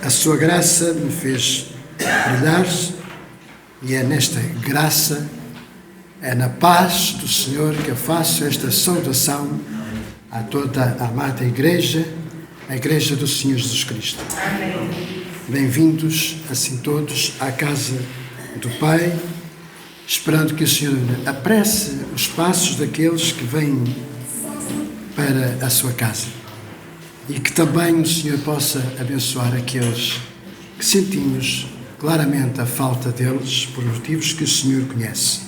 A sua graça me fez brilhar e é nesta graça, é na paz do Senhor que eu faço esta saudação a toda a amada Igreja, a Igreja do Senhor Jesus Cristo. Bem-vindos, assim todos, à casa do Pai, esperando que o Senhor apresse os passos daqueles que vêm para a sua casa. E que também o Senhor possa abençoar aqueles que sentimos claramente a falta deles por motivos que o Senhor conhece.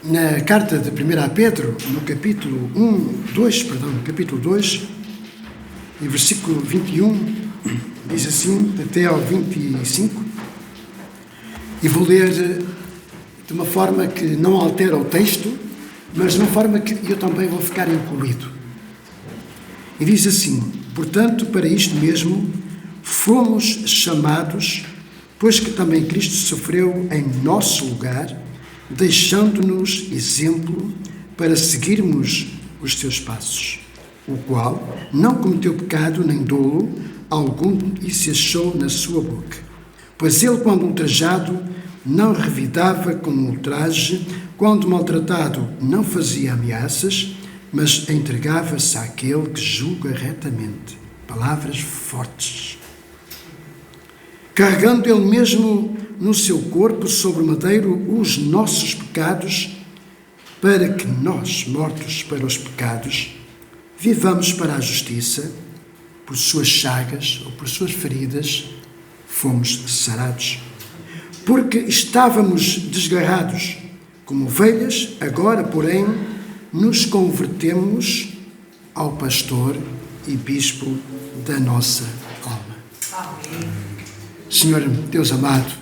Na carta de 1 Pedro, no capítulo 2, e versículo 21, diz assim, até ao 25, e vou ler de uma forma que não altera o texto, mas de uma forma que eu também vou ficar incluído. E diz assim: portanto, para isto mesmo fomos chamados, pois que também Cristo sofreu em nosso lugar, deixando-nos exemplo para seguirmos os seus passos, o qual não cometeu pecado nem dolo algum e se achou na sua boca. Pois ele, quando ultrajado, não revidava com ultraje, quando maltratado, não fazia ameaças, mas entregava-se àquele que julga retamente. Palavras fortes. Carregando ele mesmo no seu corpo sobre o madeiro os nossos pecados, para que nós, mortos para os pecados, vivamos para a justiça. Por suas chagas ou por suas feridas fomos sarados. Porque estávamos desgarrados como ovelhas, agora, porém, nos convertemos ao pastor e bispo da nossa alma. Amém. Senhor Deus amado,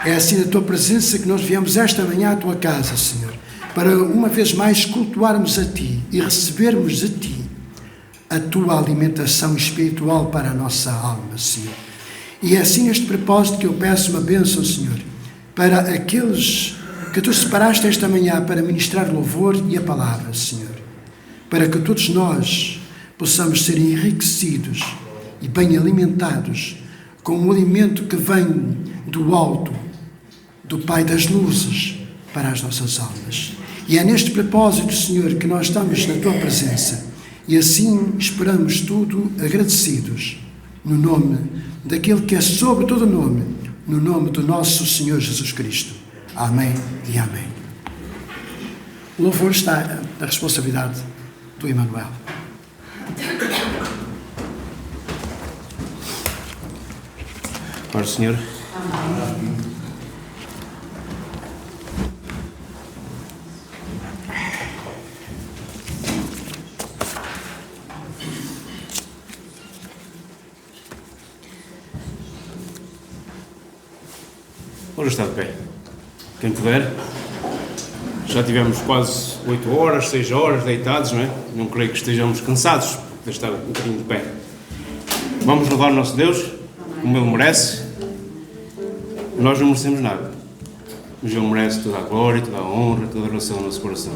é assim na tua presença que nós viemos esta manhã à tua casa, Senhor, para uma vez mais cultuarmos a ti e recebermos de ti a tua alimentação espiritual para a nossa alma, Senhor. E é assim neste propósito que eu peço uma bênção, Senhor, para aqueles que tu separaste esta manhã para ministrar louvor e a palavra, Senhor, para que todos nós possamos ser enriquecidos e bem alimentados com o alimento que vem do alto, do Pai das luzes, para as nossas almas. E é neste propósito, Senhor, que nós estamos na tua presença e assim esperamos tudo agradecidos no nome daquele que é sobre todo nome, no nome do nosso Senhor Jesus Cristo. Amém e amém. O louvor está na responsabilidade do Emanuel. Para o Senhor. Amém. Vamos estar de pé. Quem puder. Já tivemos quase 8 horas, 6 horas deitados, não é? Não creio que estejamos cansados de estar um bocadinho de pé. Vamos louvar o nosso Deus, como Ele merece. Nós não merecemos nada, mas Ele merece toda a glória, toda a honra, toda a relação no nosso coração.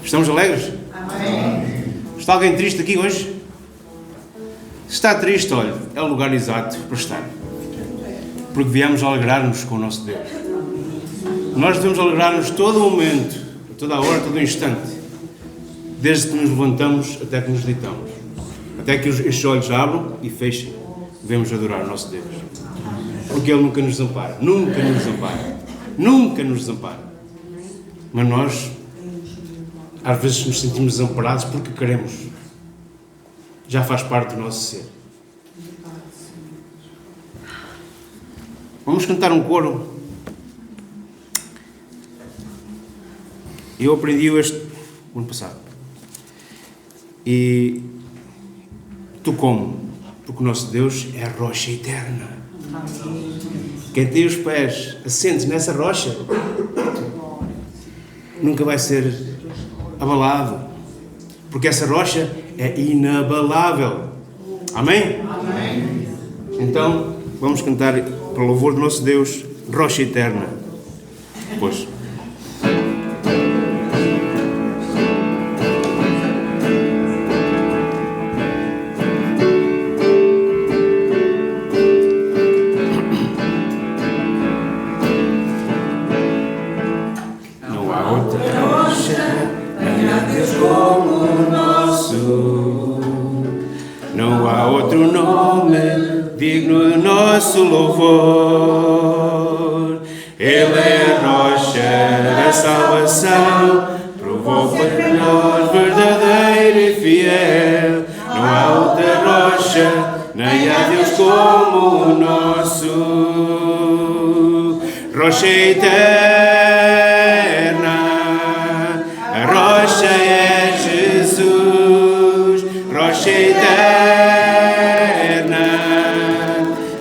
Estamos alegres? Amém. Está alguém triste aqui hoje? Se está triste, olha, é o lugar exato para estar. Porque viemos alegrar-nos com o nosso Deus. Nós devemos alegrar-nos todo o momento, toda a hora, todo o instante, desde que nos levantamos até que nos deitamos, até que estes olhos abram e fechem. Devemos adorar o nosso Deus, porque Ele nunca nos desampara, nunca nos desampara, nunca nos desampara. Mas nós, às vezes, nos sentimos desamparados porque queremos. Já faz parte do nosso ser. Vamos cantar um coro. Eu aprendi este o ano passado. E tu como? Porque o nosso Deus é a rocha eterna. Quem tem os pés assentes nessa rocha nunca vai ser abalado. Porque essa rocha é inabalável. Amém? Amém. Então, vamos cantar para o louvor do nosso Deus, rocha eterna. Pois. rocha, nem há Deus como o nosso. Não há outro nome digno do nosso louvor. Ele é a rocha da salvação, provou foi para nós verdadeiro e fiel. Não há outra rocha, nem há Deus como o nosso. Rocha eterna, a rocha é Jesus. Rocha eterna,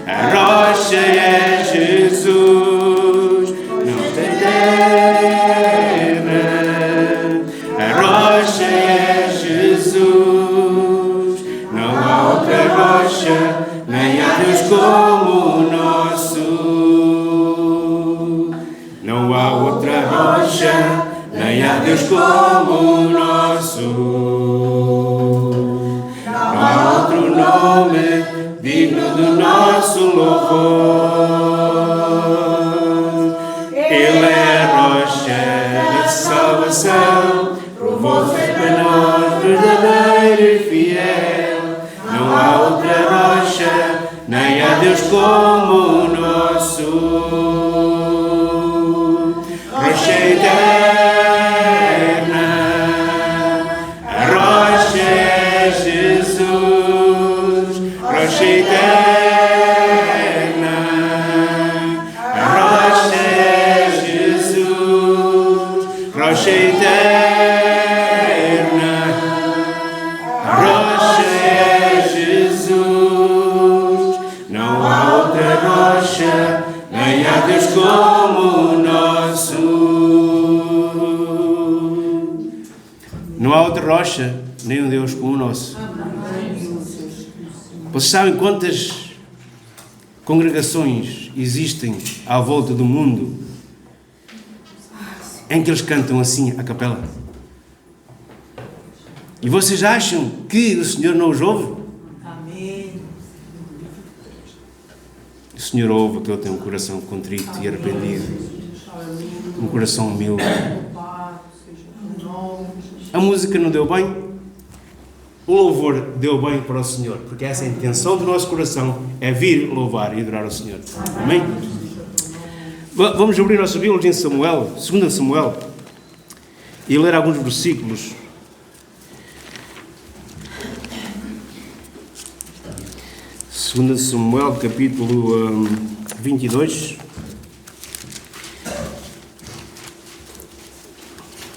a rocha é Jesus. Não tem eterna, a rocha é Jesus. Não há outra rocha, nem há Deus como o nosso. Não há outra rocha, nem há Deus como o nosso. Não há outro nome digno do nosso louvor. Ele é a rocha da salvação, provou ser para nós verdadeiro e fiel. Não há outra rocha, nem há Deus como o nosso. Rocha eterna, a rocha é Jesus. Rocha eterna, a rocha é Jesus. Rocha eterna, a rocha é Jesus. Não há outra rocha, nem há Deus como o nosso. Não há outra rocha, nem um Deus como o nosso. Vocês sabem quantas congregações existem à volta do mundo em que eles cantam assim a capela? E vocês acham que o Senhor não os ouve? Amém. O Senhor ouve aquele que tem um coração contrito e arrependido, um coração humilde. A música não deu bem? O louvor deu bem para o Senhor, porque essa é a intenção do nosso coração, é vir louvar e adorar o Senhor. Amém? Vamos abrir nossas Bíblias em Samuel, 2 Samuel, e ler alguns versículos. Segunda Samuel, capítulo 22.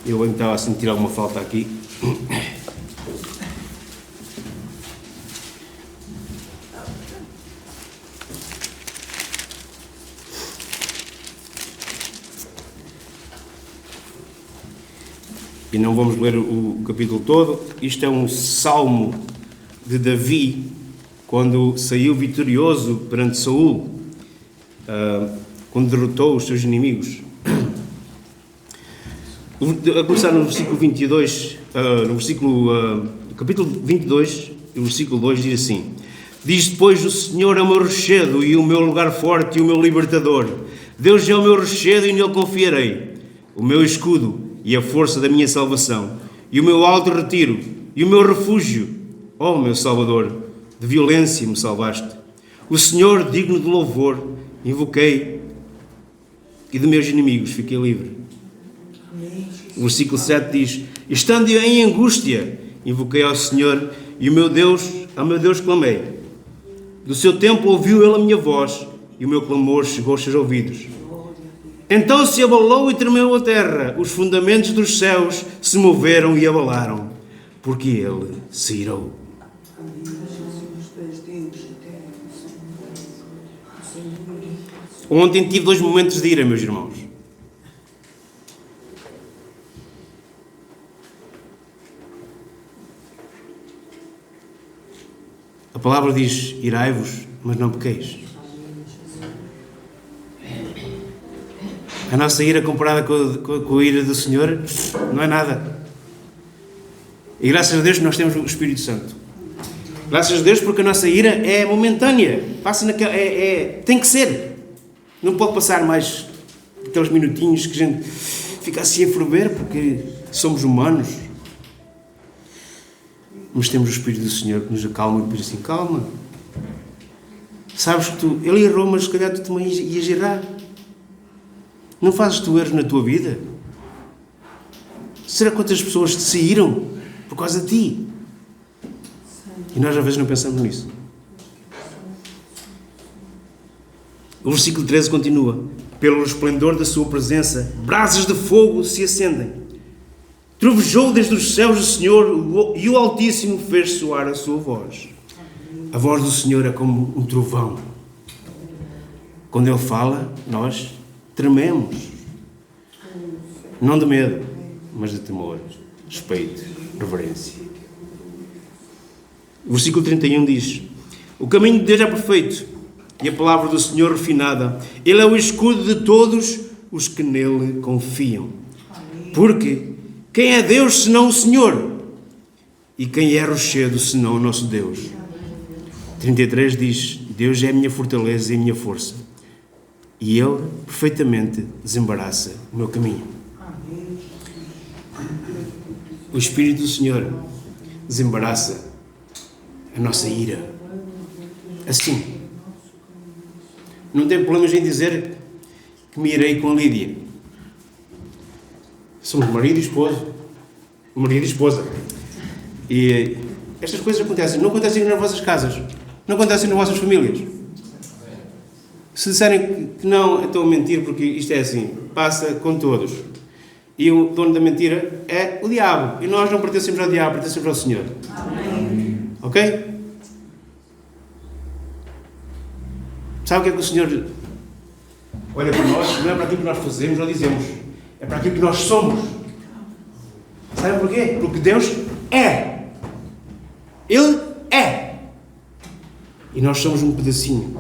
Eu bem estava a sentir alguma falta aqui. E não vamos ler o capítulo todo. Isto é um salmo de Davi, quando saiu vitorioso perante Saul, quando derrotou os seus inimigos. A começar no versículo 22, no capítulo 22, o versículo 2 diz assim: diz depois: o Senhor é o meu rochedo e o meu lugar forte e o meu libertador. Deus é o meu rochedo e nele confiarei, o meu escudo e a força da minha salvação, e o meu alto retiro, e o meu refúgio. Ó meu Salvador, de violência me salvaste. O Senhor, digno de louvor, invoquei, e de meus inimigos fiquei livre. O versículo 7 diz: estando em angústia, invoquei ao Senhor, e ao meu Deus clamei. Do seu templo ouviu ele a minha voz, e o meu clamor chegou aos seus ouvidos. Então se abalou e tremeu a terra, os fundamentos dos céus se moveram e abalaram, porque ele se irou. Ontem tive 2 momentos de ira, meus irmãos. A palavra diz: irai-vos, mas não pequeis. A nossa ira comparada com a ira do Senhor não é nada. E graças a Deus que nós temos o Espírito Santo. Graças a Deus porque a nossa ira é momentânea. Tem que ser. Não pode passar mais aqueles minutinhos que a gente fica assim a ferver porque somos humanos. Mas temos o Espírito do Senhor que nos acalma e diz assim, calma. Sabes que ele errou, mas se calhar tu também ias errar. Não fazes tu erros na tua vida? Será quantas pessoas te saíram por causa de ti? E nós às vezes não pensamos nisso. O versículo 13 continua. Pelo esplendor da sua presença, brasas de fogo se acendem. Trovejou desde os céus o Senhor e o Altíssimo fez soar a sua voz. A voz do Senhor é como um trovão. Quando Ele fala, nós trememos. Não de medo, mas de temor, respeito, reverência. O versículo 31 diz: o caminho de Deus é perfeito e a palavra do Senhor refinada. Ele é o escudo de todos os que nele confiam. Porque quem é Deus senão o Senhor? E quem é rochedo senão o nosso Deus? 33 diz: Deus é a minha fortaleza e a minha força, e Ele perfeitamente desembaraça o meu caminho. O Espírito do Senhor desembaraça a nossa ira. Assim. Não tem problemas em dizer que me irei com a Lídia. Somos marido e esposa. Marido e esposa. E estas coisas acontecem. Não acontecem nas vossas casas. Não acontecem nas vossas famílias. Se disserem que não, estão a mentir, porque isto é assim. Passa com todos. E o dono da mentira é o diabo. E nós não pertencemos ao diabo, pertencemos ao Senhor. Amém. Ok? Sabe o que é que o Senhor olha para nós? Não é para aquilo que nós fazemos ou dizemos. É para aquilo que nós somos. Sabe porquê? Porque Deus é. Ele é. E nós somos um pedacinho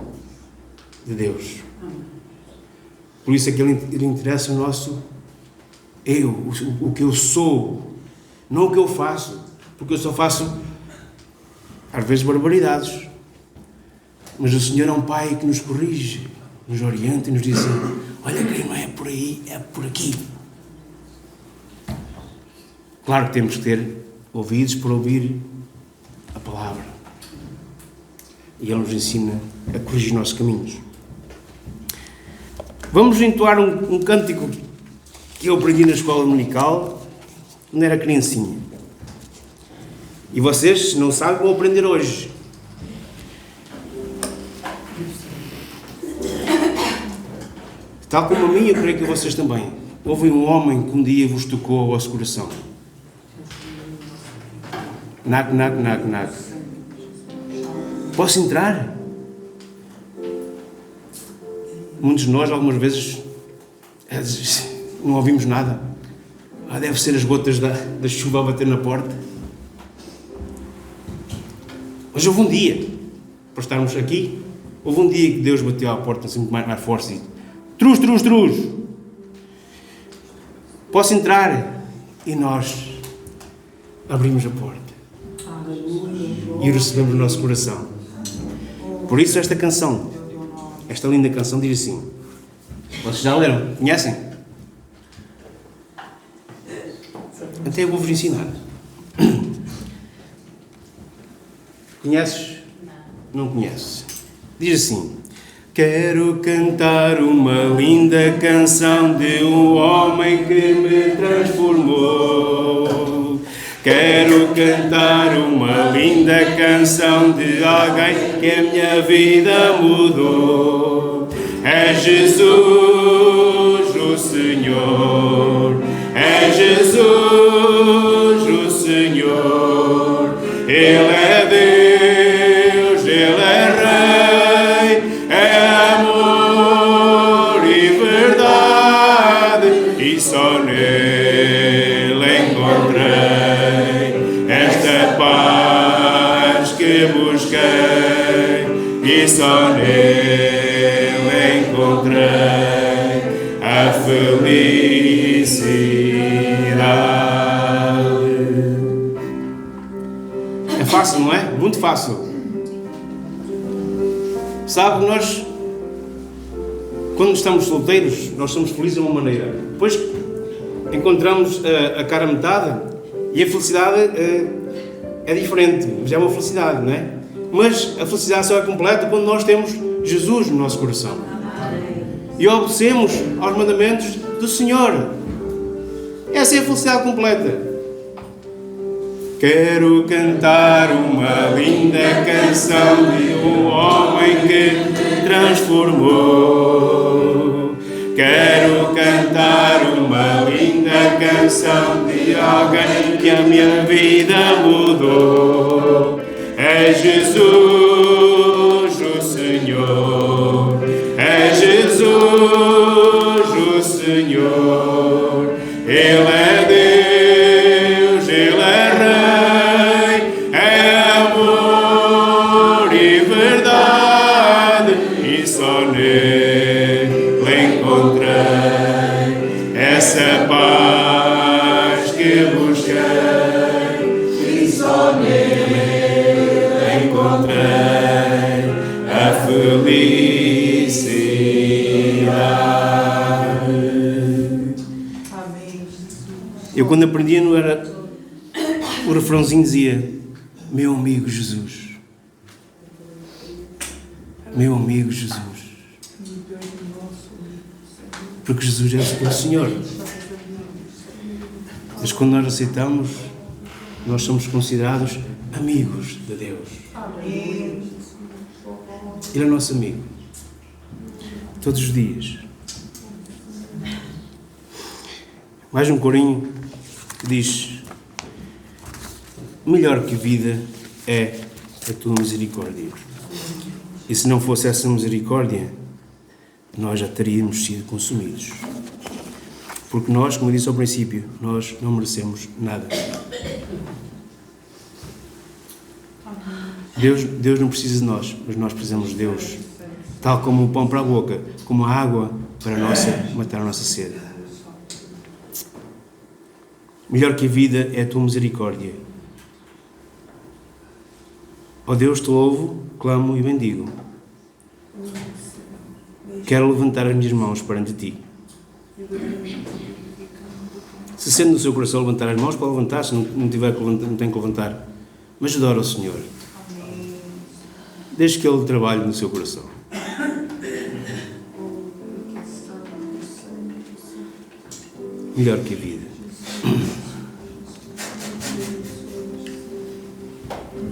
de Deus. Por isso é que Ele interessa o nosso eu, o que eu sou, não o que eu faço. Porque eu só faço, às vezes, barbaridades. Mas o Senhor é um Pai que nos corrige, nos orienta e nos diz assim: olha, que não é por aí, é por aqui. Claro que temos que ter ouvidos para ouvir a palavra. E Ele nos ensina a corrigir os nossos caminhos. Vamos entoar um cântico que eu aprendi na escola dominical quando era criancinha. E vocês, se não sabem, vão aprender hoje. Tal como a mim, eu creio que vocês também. Houve um homem que um dia vos tocou ao vosso coração. Nac, nac, nac, nac. Posso entrar? Muitos de nós, algumas vezes, não ouvimos nada. Deve ser as gotas da chuva a bater na porta. Mas houve um dia, para estarmos aqui, houve um dia que Deus bateu à porta assim mais forte e: trus, trus, trus. Posso entrar? E nós abrimos a porta. E o recebemos no nosso coração. Por isso esta canção, esta linda canção diz assim. Vocês já leram? Conhecem? Até eu vou-vos ensinar. Conheces? Não conheces? Diz assim: quero cantar uma linda canção de um homem que me transformou. Quero cantar uma linda canção de alguém que a minha vida mudou. É Jesus, o Senhor. É Jesus, o Senhor. Ele é Deus, Ele é Rei. É amor e verdade, e só nele encontrei esta paz que busquei, e só nele encontrei a felicidade. É fácil, não é? Muito fácil. Sabe, nós, quando estamos solteiros, nós somos felizes de uma maneira. Depois, encontramos a cara metade e a felicidade é diferente, já é uma felicidade, não é? Mas a felicidade só é completa quando nós temos Jesus no nosso coração e obedecemos aos mandamentos do Senhor. Essa é a felicidade completa. Quero cantar uma linda canção de um homem que transformou. Quero cantar uma linda canção de alguém que a minha vida mudou. É Jesus o Senhor, é Jesus o Senhor. Ele é Deus, Ele é Rei, é amor e verdade, e só nele encontrei essa paz que busquei, e só nele encontrei a felicidade. Eu, quando aprendia, não era... O refrãozinho dizia: meu amigo Jesus, meu amigo Jesus. Porque Jesus é o Senhor. Mas quando nós aceitamos, nós somos considerados amigos de Deus. Ele é nosso amigo. Todos os dias. Mais um corinho que diz: melhor que vida é a tua misericórdia. E se não fosse essa misericórdia, nós já teríamos sido consumidos. Porque nós, como eu disse ao princípio, nós não merecemos nada. Deus não precisa de nós, mas nós precisamos de Deus. Tal como o pão para a boca, como a água para matar a nossa sede. Melhor que a vida é a tua misericórdia. Ó Deus, te louvo, clamo e bendigo. Quero levantar as minhas mãos perante ti. Se sente no seu coração levantar as mãos, pode levantar. Se não tiver que levantar, não tem que levantar. Mas adora o Senhor. Deixe que Ele trabalhe no seu coração. Melhor que a vida.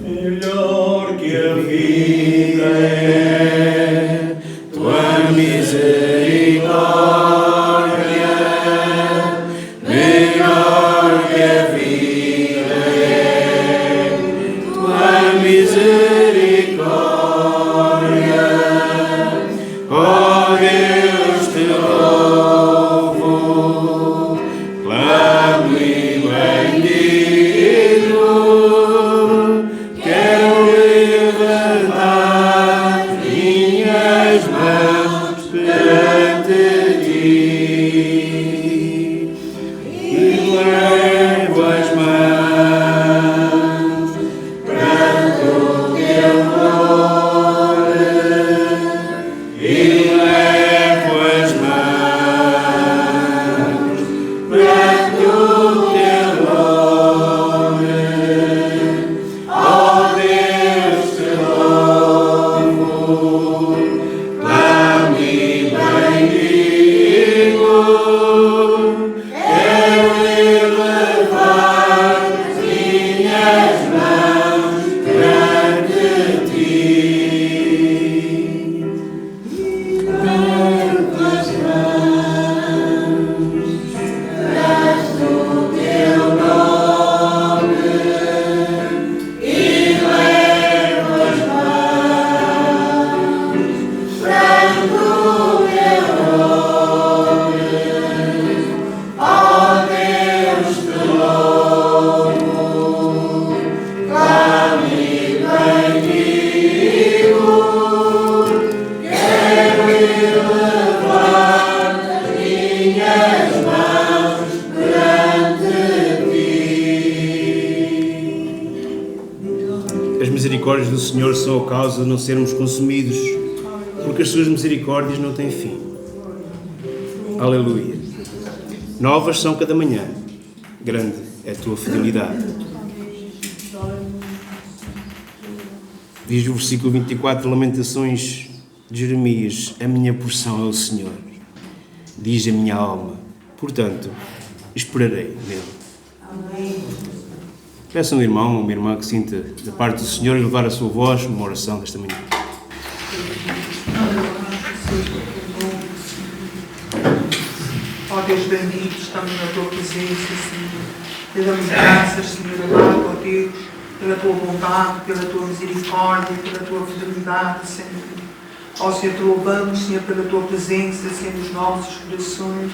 Melhor que a vida é tua misericórdia. Melhor que a vida é tua misericórdia. Ó Deus, te louvo, clamo e bendigo. Quero levantar minhas mãos perante ti e levo as mãos perante o teu nome e levo as mãos perante o teu nome. Ó Deus, te louvo, clamo e bendigo. Quero levantar minhas mãos perante ti. Levo as mãos perante o teu nome e levo as mãos perante o teu nome. Ó Deus, te louvo, clamo e bendigo. Quero elevar minhas mãos perante ti. As misericórdias do Senhor são a causa de não sermos consumidos, porque as suas misericórdias não têm fim. Aleluia. Novas são cada manhã. Grande é a tua fidelidade. Diz o versículo 24 de Lamentações de Jeremias: a minha porção é o Senhor. Diz a minha alma, portanto, esperarei nele. Peço a um irmão ou uma irmã que sinta da parte do Senhor elevar a sua voz numa oração desta manhã. Ó Deus bendito, estamos na tua presença, Senhor. Te damos graças, Senhor amado, ó Deus, pela tua bondade, pela tua misericórdia, pela tua fidelidade, Senhor. Ó Senhor, te louvamos, Senhor, pela tua presença, Senhor, nos nossos corações.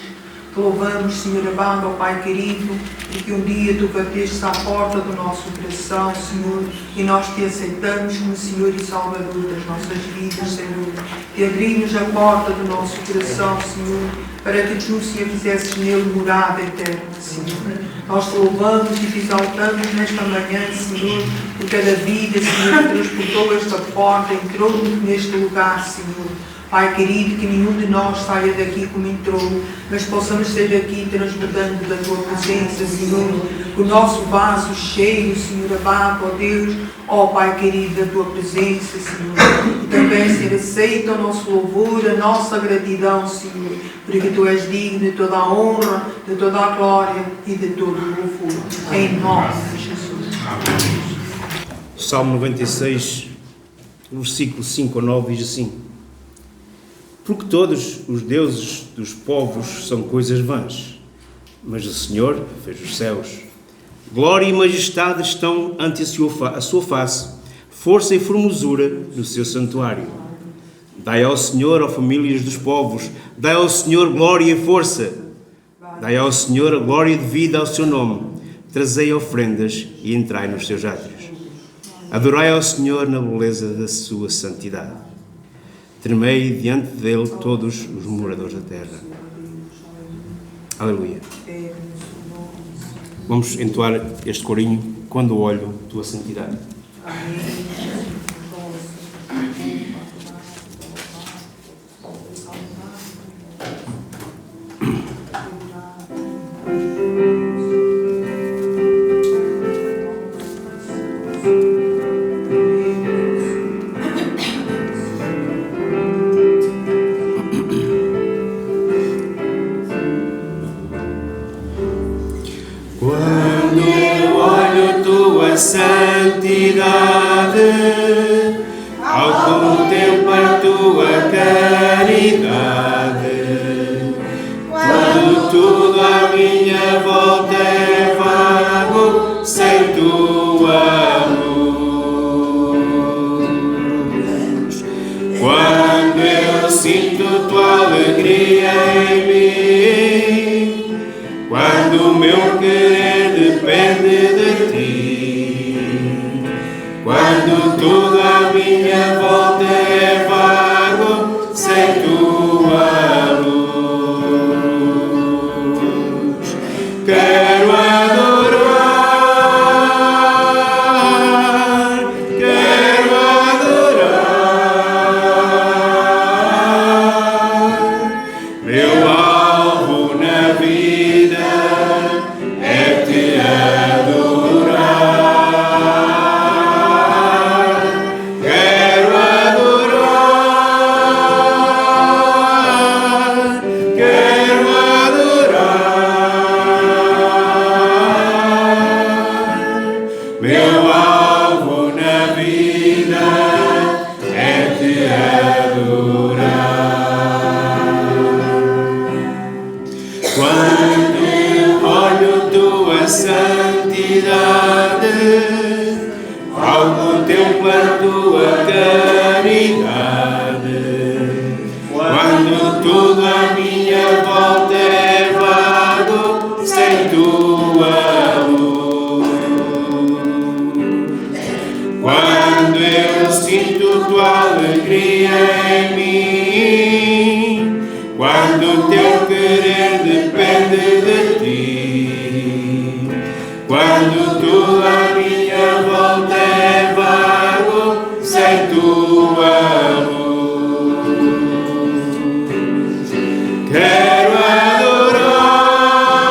Te louvamos, Senhor amado, ó Pai querido, porque um dia tu bateste à porta do nosso coração, Senhor, e nós te aceitamos como Senhor e Salvador das nossas vidas, Senhor. E abrimos a porta do nosso coração, Senhor, para que tu, Senhor, fizesses nele morada eterna, Senhor. Nós te louvamos e te exaltamos nesta manhã, Senhor, por cada vida, Senhor, que transportou esta porta, entrou neste lugar, Senhor. Pai querido, que nenhum de nós saia daqui como entrou, mas possamos sair daqui transbordando da tua presença, Senhor, o nosso vaso cheio, Senhor amado, ó Deus, ó Pai querido, da tua presença, Senhor. E também, Senhor, aceita o nosso louvor, a nossa gratidão, Senhor, porque tu és digno de toda a honra, de toda a glória e de todo o louvor. Em nome de Jesus. Salmo 96, versículo 5 a 9 diz assim: porque todos os deuses dos povos são coisas vãs, mas o Senhor fez os céus. Glória e majestade estão ante a sua face, força e formosura no seu santuário. Dai ao Senhor, ó famílias dos povos, dai ao Senhor glória e força. Dai ao Senhor a glória devida ao seu nome. Trazei ofrendas e entrai nos seus átrios. Adorai ao Senhor na beleza da sua santidade. Tremei diante dele todos os moradores da terra. Aleluia. Vamos entoar este corinho: quando olho tua santidade. Santidade, ao contemplar tua caridade, quando tudo à minha volta é vago, sem tua luz. Quando eu sinto tua alegria em mim, quando o meu querer depende de ti, quando tudo à minha volta é vago, sem tua luz, quero adorar, quero adorar. Meu alvo na vida é te adorar. Ao contemplar tua caridade, quando tudo à minha volta é vago, sem tua luz, quando eu sinto tua alegria em mim, quando teu querer depende de ti, quando tudo à minha volta é vago, sem tua luz, quero adorar,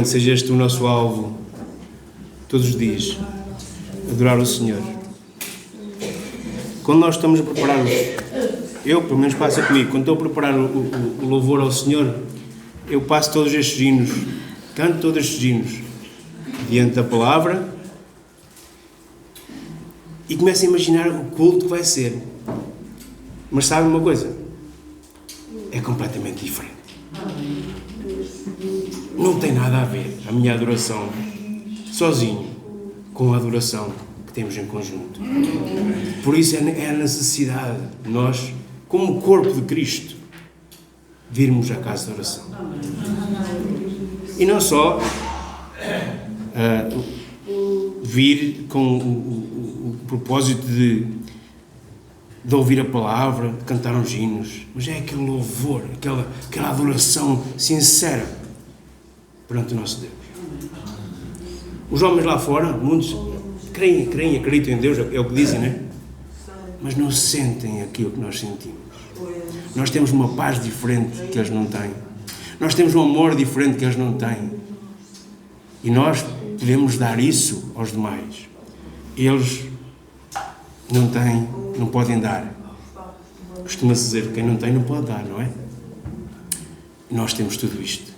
que seja este o nosso alvo todos os dias, adorar o Senhor. Quando nós estamos a preparar, eu pelo menos passa comigo, quando estou a preparar o louvor ao Senhor, eu passo todos estes hinos, canto todos estes hinos diante da palavra e começo a imaginar o culto que vai ser. Mas sabe uma coisa? É completamente diferente. Não tem nada a ver a minha adoração sozinho com a adoração que temos em conjunto. Por isso é a necessidade de nós, como corpo de Cristo, virmos à casa de oração. E não só vir com o propósito de ouvir a palavra, de cantar uns hinos, mas é aquele louvor, aquela adoração sincera perante o nosso Deus. Os homens lá fora, muitos creem, acreditam em Deus, é o que dizem, não é? Mas não sentem aquilo que nós sentimos. Nós temos uma paz diferente que eles não têm. Nós temos um amor diferente que eles não têm. E nós podemos dar isso aos demais. Eles não têm, não podem dar. Costuma-se dizer que quem não tem não pode dar, não é? E nós temos tudo isto.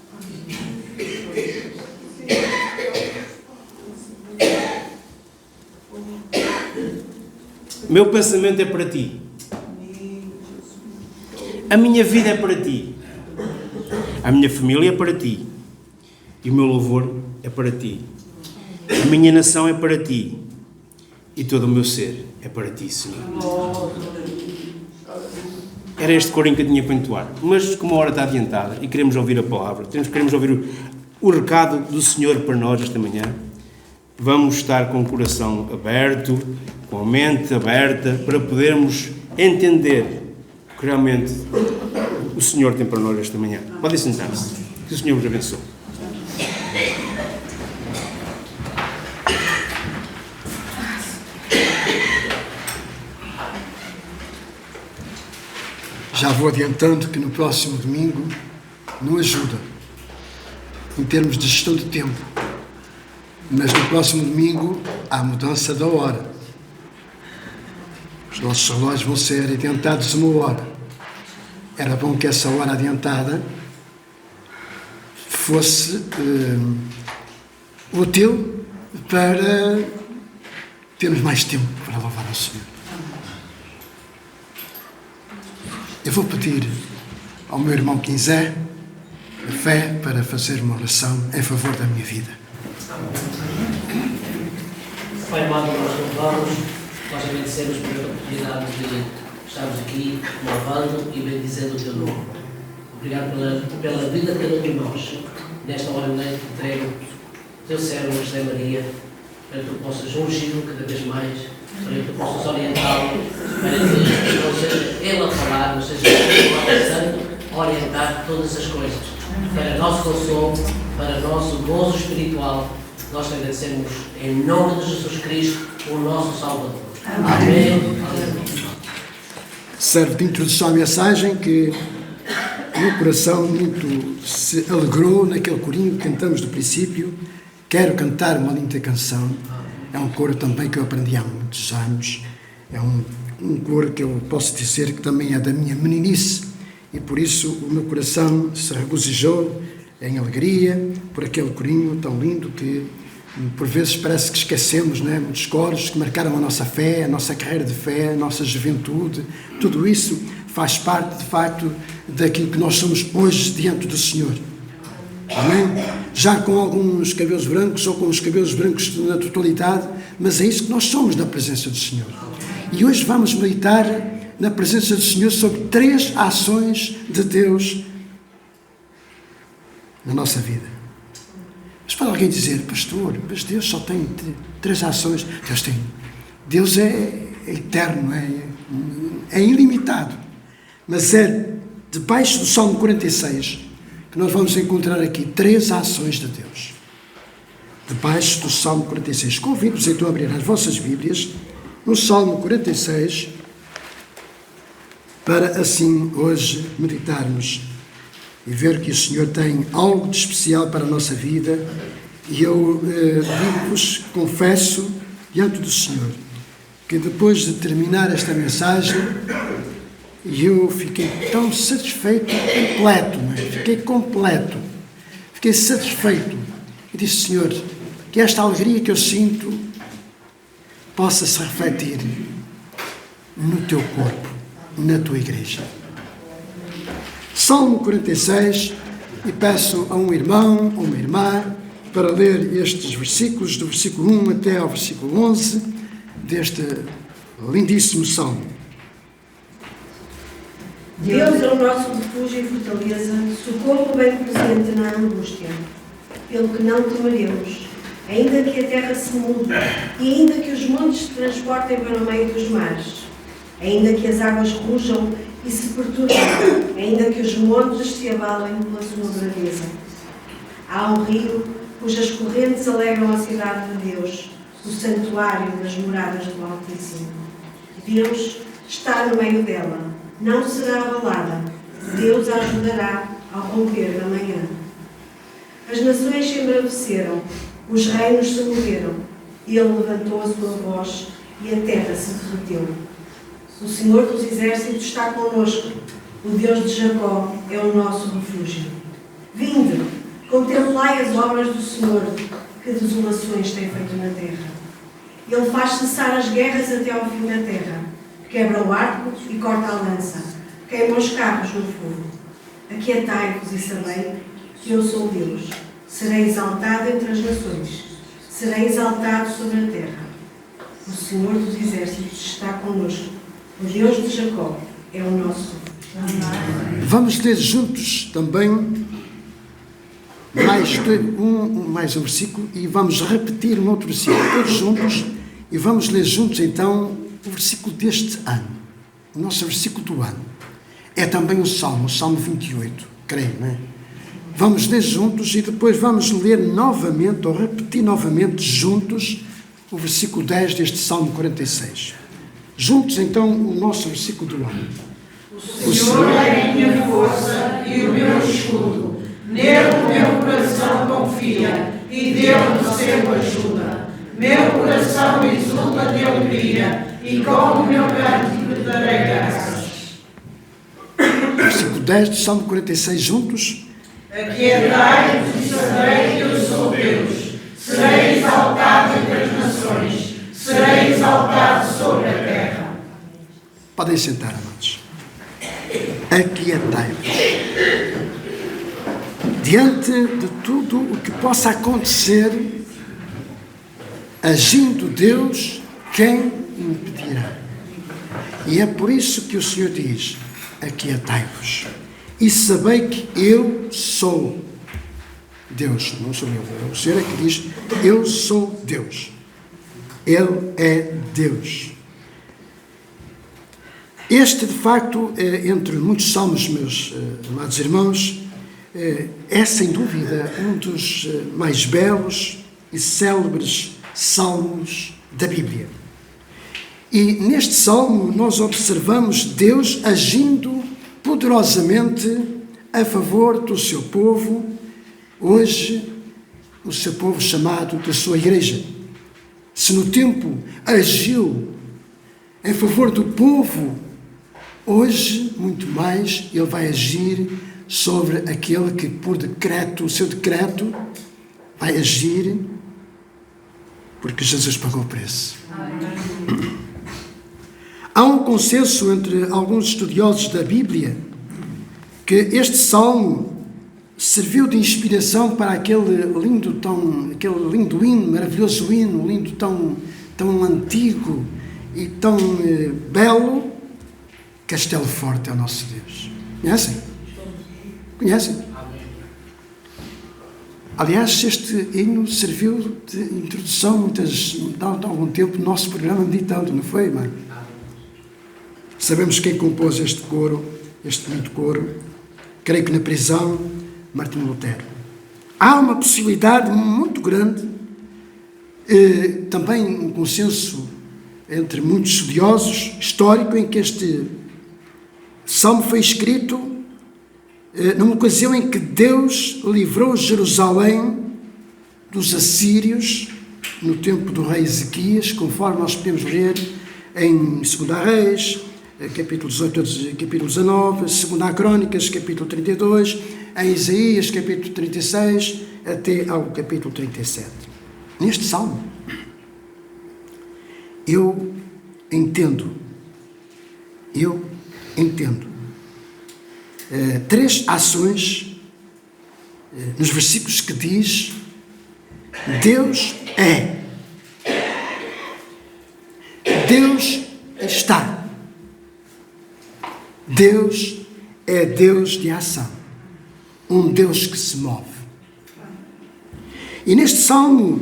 O meu pensamento é para ti. A minha vida é para ti. A minha família é para ti. E o meu louvor é para ti. A minha nação é para ti. E todo o meu ser é para ti, Senhor. Era este corinho que eu tinha para entoar. Mas como a hora está adiantada e queremos ouvir a palavra, queremos ouvir o recado do Senhor para nós esta manhã, vamos estar com o coração aberto, com a mente aberta, para podermos entender o que realmente o Senhor tem para nós esta manhã. Podem sentar-se. Que o Senhor vos abençoe. Já vou adiantando que no próximo domingo não ajuda em termos de gestão de tempo, mas no próximo domingo há mudança da hora. Os nossos relógios vão ser adiantados 1 hora. Era bom que essa hora adiantada fosse útil para termos mais tempo para louvar ao Senhor. Eu vou pedir ao meu irmão Quinzé a fé para fazer uma oração em favor da minha vida. Pai amado, nós louvamos, nós agradecemos pela oportunidade de estarmos aqui louvando e bendizendo o teu nome. Obrigado pela vida de cada um de nós. Nesta hora de entrego o teu servo José Maria, para que tu possas ungir-lo cada vez mais, para que tu possas orientá-lo, para que não seja ele a falar, não seja ele a orientar todas as coisas. Para nosso consolo, para nosso gozo espiritual, nós te agradecemos em nome de Jesus Cristo, o nosso Salvador. Amém. Serve de introdução à mensagem que o meu coração muito se alegrou naquele corinho que cantamos do princípio. Quero cantar uma linda canção. É um coro também que eu aprendi há muitos anos. É um coro que eu posso dizer que também é da minha meninice. E por isso o meu coração se regozijou em alegria por aquele corinho tão lindo que por vezes parece que esquecemos, não é? Muitos coros que marcaram a nossa fé, a nossa carreira de fé, a nossa juventude. Tudo isso faz parte, de facto, daquilo que nós somos hoje diante do Senhor. Amém? Já com alguns cabelos brancos ou com os cabelos brancos na totalidade, mas é isso que nós somos na presença do Senhor. E hoje vamos meditar na presença do Senhor sobre 3 ações de Deus na nossa vida. Mas pode alguém dizer, pastor, mas Deus só tem 3 ações. Deus é eterno, é ilimitado. Mas é debaixo do Salmo 46 que nós vamos encontrar aqui 3 ações de Deus. Debaixo do Salmo 46. Convido-vos então a abrir as vossas Bíblias no Salmo 46 para assim hoje meditarmos e ver que o Senhor tem algo de especial para a nossa vida. E eu digo-vos, confesso diante do Senhor, que depois de terminar esta mensagem, eu fiquei tão satisfeito, completo, não é? Fiquei completo, fiquei satisfeito. E disse: Senhor, que esta alegria que eu sinto possa se refletir no teu corpo, na tua igreja. Salmo 46, e peço a um irmão ou uma irmã para ler estes versículos, do versículo 1 até ao versículo 11, deste lindíssimo salmo. Deus é o nosso refúgio e fortaleza, socorro bem presente na angústia. Pelo que não temeremos, ainda que a terra se mude, e ainda que os montes se transportem para o meio dos mares, ainda que as águas rujam e se perturbem, ainda que os montes se abalem pela sua braveza. Há um rio cujas correntes alegram a cidade de Deus, o santuário das moradas do Altíssimo. Deus está no meio dela, não será abalada. Deus a ajudará ao romper da manhã. As nações se embraveceram, os reinos se moveram. Ele levantou a sua voz e a terra se derreteu. O Senhor dos Exércitos está conosco. O Deus de Jacó é o nosso refúgio. Vinde, contemplai as obras do Senhor, que desolações tem feito na terra. Ele faz cessar as guerras até ao fim da terra. Quebra o arco e corta a lança. Queima os carros no fogo. Aquietai-vos e sabei que eu sou Deus. Serei exaltado entre as nações. Serei exaltado sobre a terra. O Senhor dos Exércitos está conosco. O Deus de Jacó é o nosso. Vamos ler juntos também mais um versículo, e vamos repetir um outro versículo, todos juntos, e vamos ler juntos então o versículo deste ano, o nosso versículo do ano. É também o Salmo 28, creio, não é? Vamos ler juntos e depois vamos ler novamente, ou repetir novamente juntos, o versículo 10 deste Salmo 46. Juntos então o nosso versículo do ano. O Senhor é a minha força e o meu escudo. Nele o meu coração confia e dele recebo ajuda. Meu coração exulta de alegria e com o meu cântico te darei graças. Versículo 10 do Salmo 46, juntos. Aquietai-vos e sabei que eu sou Deus. Serei exaltado entre as nações. Serei exaltado sobre a terra. Podem sentar, amados. Aquietai-vos. Diante de tudo o que possa acontecer, agindo Deus, quem impedirá? E é por isso que o Senhor diz: aquietai-vos e sabei que eu sou Deus. Não sou eu, o Senhor é que diz: eu sou Deus. Ele é Deus. Este, de facto, entre muitos salmos, meus amados irmãos, é sem dúvida um dos mais belos e célebres salmos da Bíblia. E neste salmo nós observamos Deus agindo poderosamente a favor do seu povo, hoje o seu povo chamado da sua igreja. Se no tempo agiu em favor do povo, hoje, muito mais, ele vai agir sobre aquele que, por decreto, o seu decreto, vai agir porque Jesus pagou o preço. Amém. Há um consenso entre alguns estudiosos da Bíblia que este salmo serviu de inspiração para aquele lindo hino, maravilhoso hino, lindo, tão antigo e tão belo, Castelo Forte é o nosso Deus. Conhecem? Conhecem? Aliás, este hino serviu de introdução há algum tempo no nosso programa Meditando, não foi, irmão? Sabemos quem compôs este coro, este lindo coro. Creio que na prisão, Martinho Lutero. Há uma possibilidade muito grande, também um consenso entre muitos estudiosos, histórico, em que este salmo foi escrito numa ocasião em que Deus livrou Jerusalém dos assírios, no tempo do rei Ezequias, conforme nós podemos ler em 2 Reis, capítulo 18 a capítulo 19, 2 Crônicas, capítulo 32, em Isaías, capítulo 36, até ao capítulo 37. Neste salmo, eu entendo três ações nos versículos que diz: Deus é, Deus está, Deus é Deus de ação, um Deus que se move. E neste salmo,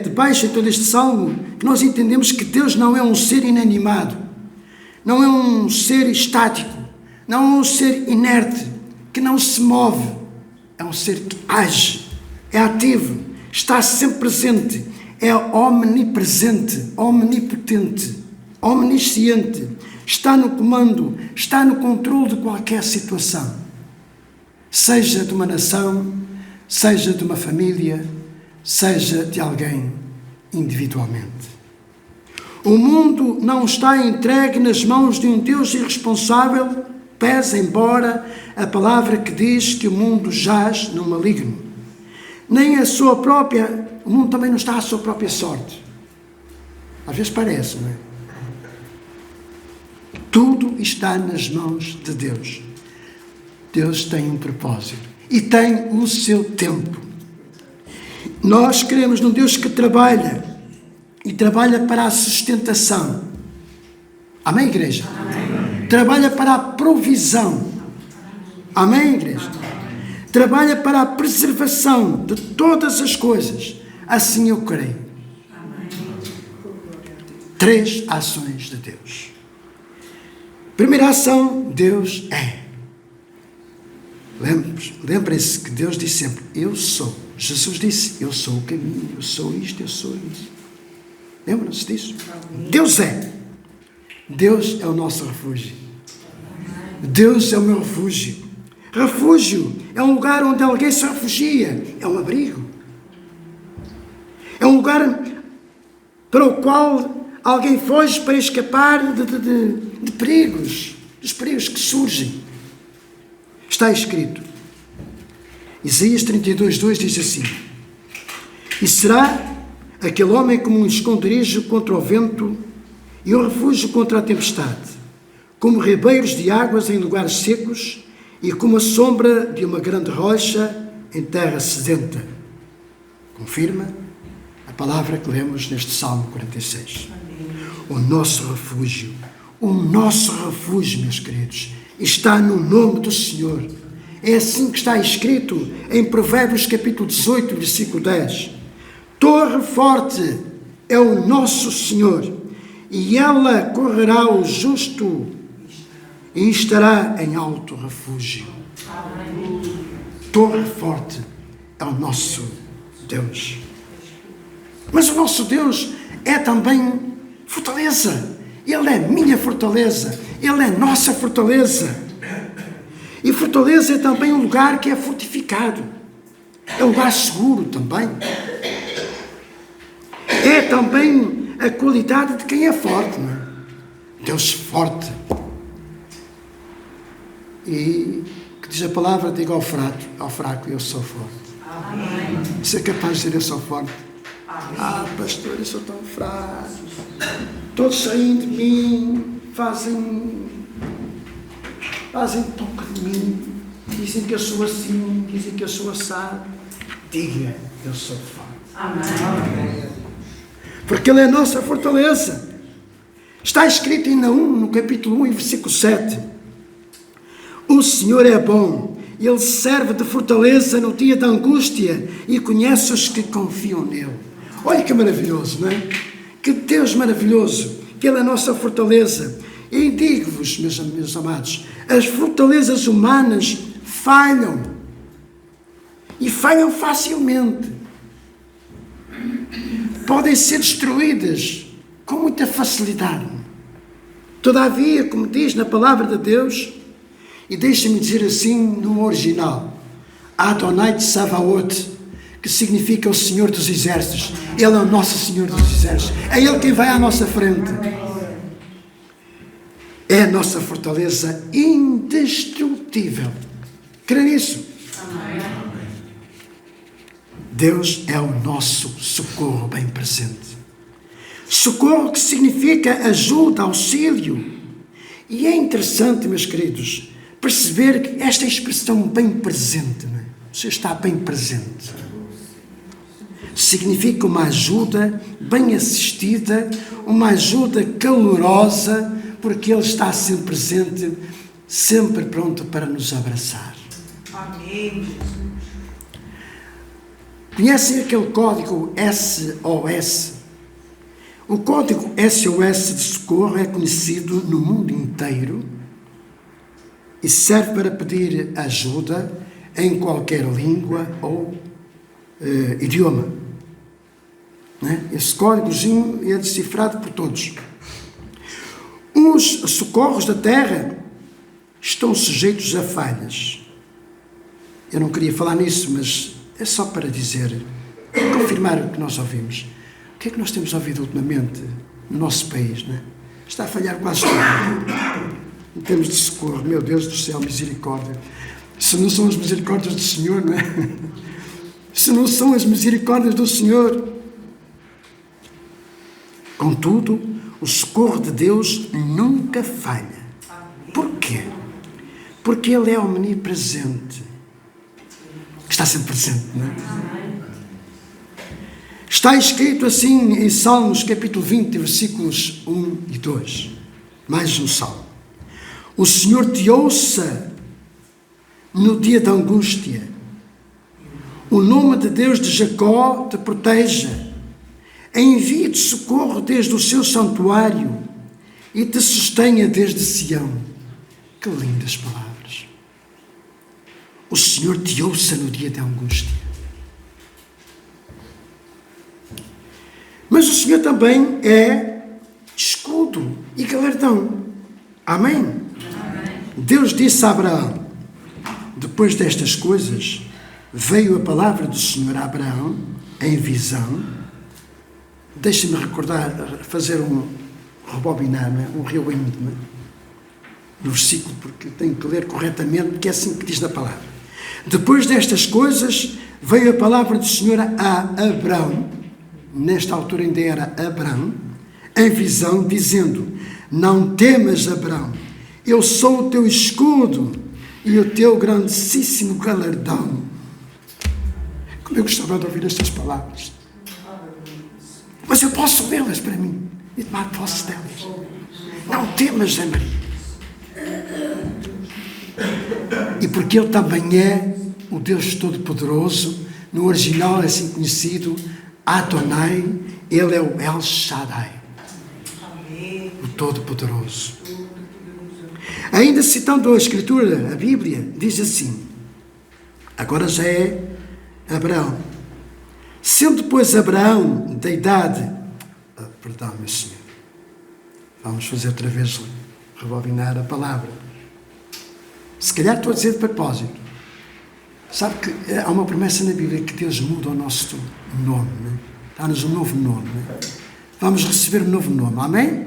debaixo então deste salmo, que nós entendemos que Deus não é um ser inanimado, não é um ser estático, não é um ser inerte, que não se move, é um ser que age, é ativo, está sempre presente, é omnipresente, omnipotente, omnisciente, está no comando, está no controle de qualquer situação, seja de uma nação, seja de uma família, seja de alguém individualmente. O mundo não está entregue nas mãos de um Deus irresponsável, pese embora a palavra que diz que o mundo jaz no maligno. Nem a sua própria, o mundo também não está à sua própria sorte. Às vezes parece, não é? Tudo está nas mãos de Deus. Deus tem um propósito e tem o seu tempo. Nós cremos num Deus que trabalha e trabalha para a sustentação. Amém, igreja? Amém. Trabalha para a provisão. Amém, igreja? Trabalha para a preservação de todas as coisas. Assim eu creio. Três ações de Deus. Primeira ação, Deus é. Lembrem-se que Deus disse sempre: eu sou. Jesus disse: eu sou o caminho, eu sou isto, eu sou isso. Lembram-se disso? Deus é. Deus é o nosso refúgio. Deus é o meu refúgio. Refúgio é um lugar onde alguém se refugia. É um abrigo. É um lugar para o qual alguém foge para escapar de perigos, dos perigos que surgem. Está escrito, Isaías 32:2 diz assim: e será aquele homem como um esconderijo contra o vento e um refúgio contra a tempestade, como ribeiros de águas em lugares secos e como a sombra de uma grande rocha em terra sedenta. Confirma a palavra que lemos neste Salmo 46. O nosso refúgio, meus queridos, está no nome do Senhor. É assim que está escrito em Provérbios capítulo 18, versículo 10. Torre forte é o nosso Senhor, e ela correrá o justo e estará em alto refúgio. Torre forte é o nosso Deus. Mas o nosso Deus é também fortaleza. Ele é minha fortaleza. Ele é nossa fortaleza. E fortaleza é também um lugar que é fortificado. É um lugar seguro também. É também a qualidade de quem é forte, não é? Deus forte. E que diz a palavra, diga ao fraco, eu sou forte. Amém. Você é capaz de dizer, eu sou forte? Amém. Ah, pastor, eu sou tão fraco. Todos saem de mim, fazem toque de mim, dizem que eu sou assim, dizem que eu sou assado. Diga, eu sou forte. Amém. Porque Ele é a nossa fortaleza. Está escrito em Naum, no capítulo 1, versículo 7. O Senhor é bom, Ele serve de fortaleza no dia da angústia e conhece os que confiam nele. Olha que maravilhoso, não é? Que Deus maravilhoso, que Ele é a nossa fortaleza. E digo-vos, meus amados, as fortalezas humanas falham. E falham facilmente. Podem ser destruídas com muita facilidade. Todavia, como diz na palavra de Deus, E deixa-me dizer assim no original, Adonai Tsavaot, que significa o Senhor dos Exércitos. Ele é o nosso Senhor dos Exércitos. É Ele quem vai à nossa frente. É a nossa fortaleza indestrutível. Crê nisso? Deus é o nosso socorro bem presente. Socorro que significa ajuda, auxílio. E é interessante, meus queridos, perceber que esta expressão bem presente, não é? Você está bem presente. Significa uma ajuda bem assistida, uma ajuda calorosa, porque Ele está sempre presente, sempre pronto para nos abraçar. Amém. Conhecem aquele código SOS? O código SOS de socorro é conhecido no mundo inteiro e serve para pedir ajuda em qualquer língua ou idioma. Né? Esse códigozinho é decifrado por todos. Os socorros da terra estão sujeitos a falhas. Eu não queria falar nisso, mas é só para dizer, confirmar o que nós ouvimos. O que é que nós temos ouvido ultimamente no nosso país? Né? Está a falhar quase tudo. Em termos de socorro, meu Deus do céu, misericórdia. Se não são as misericórdias do Senhor, não é? Se não são as misericórdias do Senhor. Contudo, o socorro de Deus nunca falha. Por quê? Porque Ele é omnipresente. Está sempre presente, não é? Está escrito assim em Salmos capítulo 20, versículos 1 e 2. Mais um salmo. O Senhor te ouça no dia da angústia. O nome de Deus de Jacó te proteja. Envie-te socorro desde o seu santuário e te sustenha desde Sião. Que lindas palavras. O Senhor te ouça no dia da angústia. Mas o Senhor também é escudo e galardão. Amém? Amém? Deus disse a Abraão, depois destas coisas, veio a palavra do Senhor a Abraão em visão. Deixa-me recordar, fazer rebobinar, um rewind no versículo, porque tenho que ler corretamente, porque é assim que diz na palavra. Depois destas coisas, veio a palavra do Senhor a Abraão, nesta altura ainda era Abraão, em visão, dizendo: não temas, Abraão, eu sou o teu escudo e o teu grandíssimo galardão. Como eu gostava de ouvir estas palavras. Mas eu posso lê-las para mim e tomar posse delas. Não temas, Zé Maria. E porque Ele também é o Deus Todo-Poderoso, no original é assim conhecido, Adonai, Ele é o El Shaddai, o Todo-Poderoso. Ainda citando a Escritura, a Bíblia, diz assim, agora já é Abraão. Sendo, pois, Abraão da idade... perdão, meu Senhor. Vamos fazer outra vez, rebobinar a palavra. Se calhar estou a dizer de propósito. Sabe que há uma promessa na Bíblia que Deus muda o nosso nome, não é? Dá-nos um novo nome, não é? Vamos receber um novo nome, amém? Amém.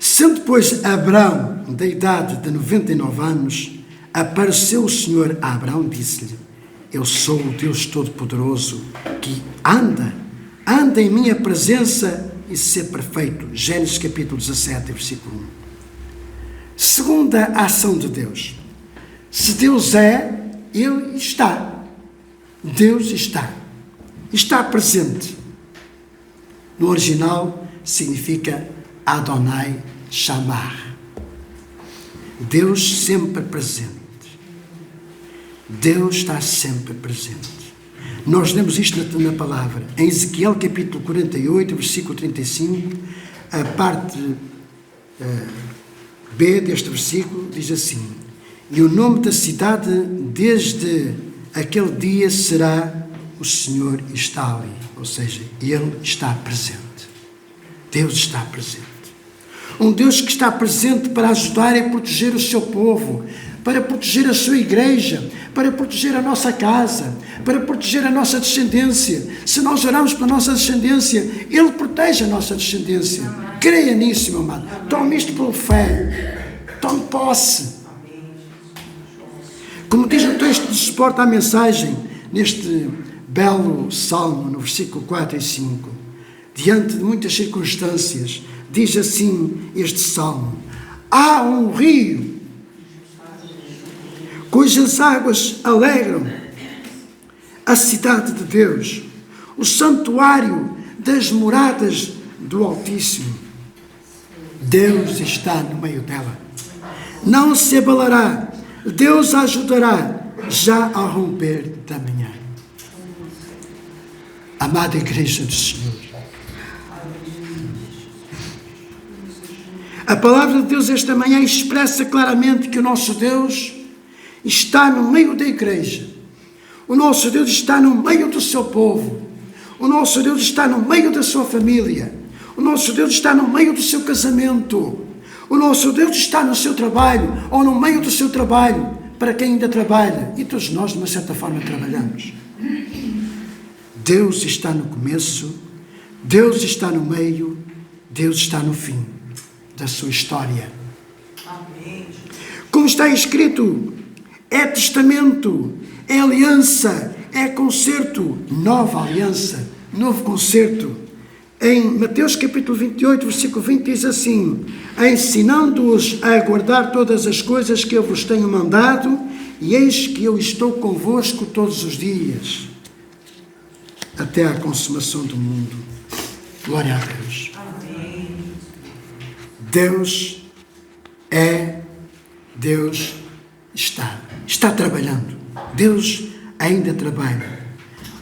Sendo, pois, Abraão da idade de 99 anos, apareceu o Senhor a Abraão e disse-lhe: eu sou o Deus Todo-Poderoso que anda em minha presença e ser perfeito. Gênesis capítulo 17, versículo 1. Segunda ação de Deus. Se Deus é, Ele está. Deus está. Está presente. No original significa Adonai Shammah. Deus sempre presente. Deus está sempre presente. Nós lemos isto na palavra. Em Ezequiel capítulo 48, versículo 35, a parte B deste versículo diz assim: e o nome da cidade desde aquele dia será o Senhor está ali. Ou seja, Ele está presente. Deus está presente. Um Deus que está presente para ajudar e proteger o seu povo, para proteger a sua igreja, para proteger a nossa casa, para proteger a nossa descendência. Se nós oramos pela nossa descendência, Ele protege a nossa descendência. Creia nisso, meu amado. Tome isto pela fé. Tome posse. Como diz o texto de suporte à mensagem, neste belo salmo, no versículo 4 e 5, diante de muitas circunstâncias, diz assim este salmo: há um rio cujas águas alegram a cidade de Deus, o santuário das moradas do Altíssimo. Deus está no meio dela. Não se abalará. Deus a ajudará já ao romper da manhã. Amada Igreja do Senhor, a palavra de Deus esta manhã expressa claramente que o nosso Deus está no meio da igreja. O nosso Deus está no meio do seu povo. O nosso Deus está no meio da sua família. O nosso Deus está no meio do seu casamento. O nosso Deus está no seu trabalho, ou no meio do seu trabalho, para quem ainda trabalha. E todos nós, de uma certa forma, trabalhamos. Deus está no começo, Deus está no meio, Deus está no fim da sua história. Como está escrito, é testamento, é aliança, é concerto, nova aliança, novo concerto. Em Mateus capítulo 28, versículo 20 diz assim: ensinando-os a guardar todas as coisas que eu vos tenho mandado, e eis que eu estou convosco todos os dias, até à consumação do mundo. Glória a Deus. Deus é, Deus está trabalhando. Deus ainda trabalha.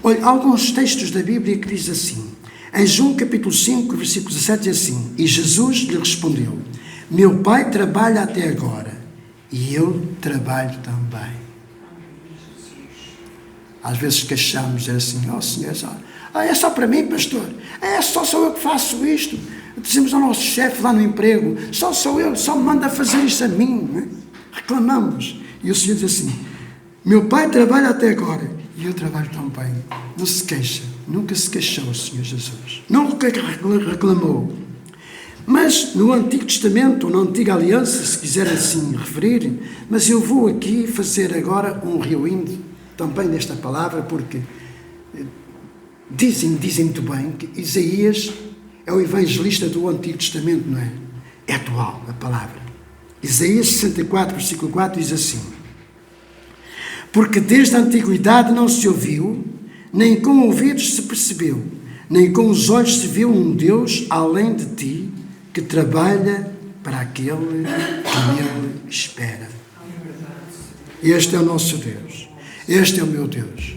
Olha, alguns textos da Bíblia que diz assim, em João capítulo 5, versículo 17 diz assim: e Jesus lhe respondeu: meu Pai trabalha até agora, e eu trabalho também. Às vezes queixamos, é assim: ó Senhor, é só para mim, pastor, sou eu que faço isto. Dizemos ao nosso chefe lá no emprego: sou eu, só me manda fazer isto a mim, não é? Reclamamos. E o Senhor diz assim: meu Pai trabalha até agora e eu trabalho também. Não se queixa, nunca se queixou o Senhor Jesus, não reclamou. Mas no Antigo Testamento, ou na Antiga Aliança, se quiser assim referir, mas eu vou aqui fazer agora um rewind também desta palavra, porque dizem muito bem que Isaías é o evangelista do Antigo Testamento, não é? É atual a palavra. Isaías 64, versículo 4 diz assim: porque desde a antiguidade não se ouviu, nem com ouvidos se percebeu, nem com os olhos se viu um Deus além de ti, que trabalha para aquele que nele espera. Este é o nosso Deus. Este é o meu Deus.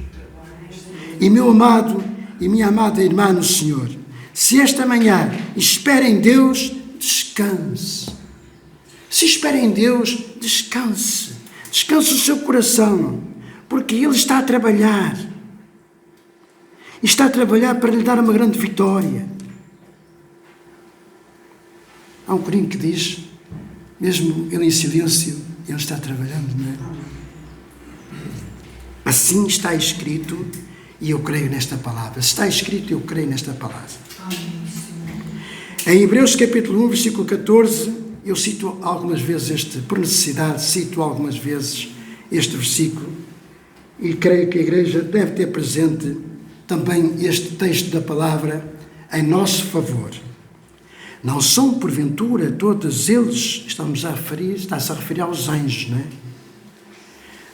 E meu amado e minha amada irmã no Senhor, se esta manhã espera em Deus, descanse. Se espera em Deus, descanse. Descanse o seu coração, porque Ele está a trabalhar. Está a trabalhar para lhe dar uma grande vitória. Há um corinho que diz, mesmo Ele em silêncio, Ele está trabalhando, não é? Assim está escrito, e eu creio nesta palavra. Está escrito, eu creio nesta palavra. Em Hebreus capítulo 1, versículo 14, eu cito algumas vezes por necessidade, cito algumas vezes este versículo, e creio que a Igreja deve ter presente também este texto da palavra em nosso favor. Não são, porventura, todos eles, está-se a referir aos anjos, não é?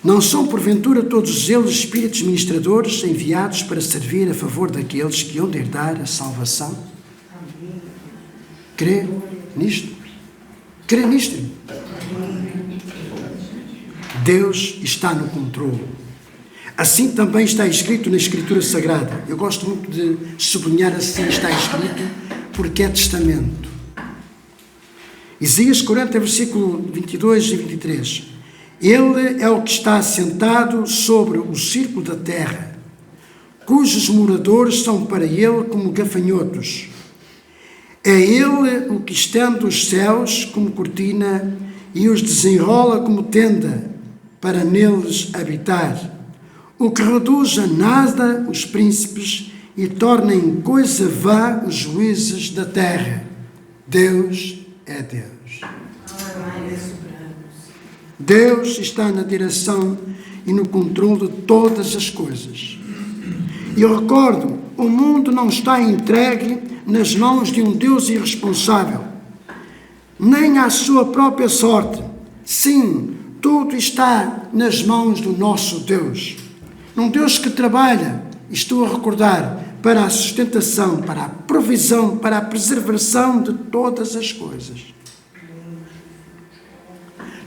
Não são, porventura, todos eles espíritos ministradores enviados para servir a favor daqueles que hão de herdar a salvação? Crê nisto? Crê nisto? Deus está no controle. Assim também está escrito na Escritura Sagrada. Eu gosto muito de sublinhar assim está escrito, porque é testamento. Isaías 40, versículo 22 e 23. Ele é o que está assentado sobre o círculo da terra, cujos moradores são para ele como gafanhotos. É Ele o que estende os céus como cortina e os desenrola como tenda para neles habitar, o que reduz a nada os príncipes e torna em coisa vã os juízes da terra. Deus é Deus. Deus está na direção e no controle de todas as coisas. E eu recordo, o mundo não está entregue nas mãos de um Deus irresponsável, nem à sua própria sorte. Sim, tudo está nas mãos do nosso Deus. Um Deus que trabalha, estou a recordar, para a sustentação, para a provisão, para a preservação de todas as coisas.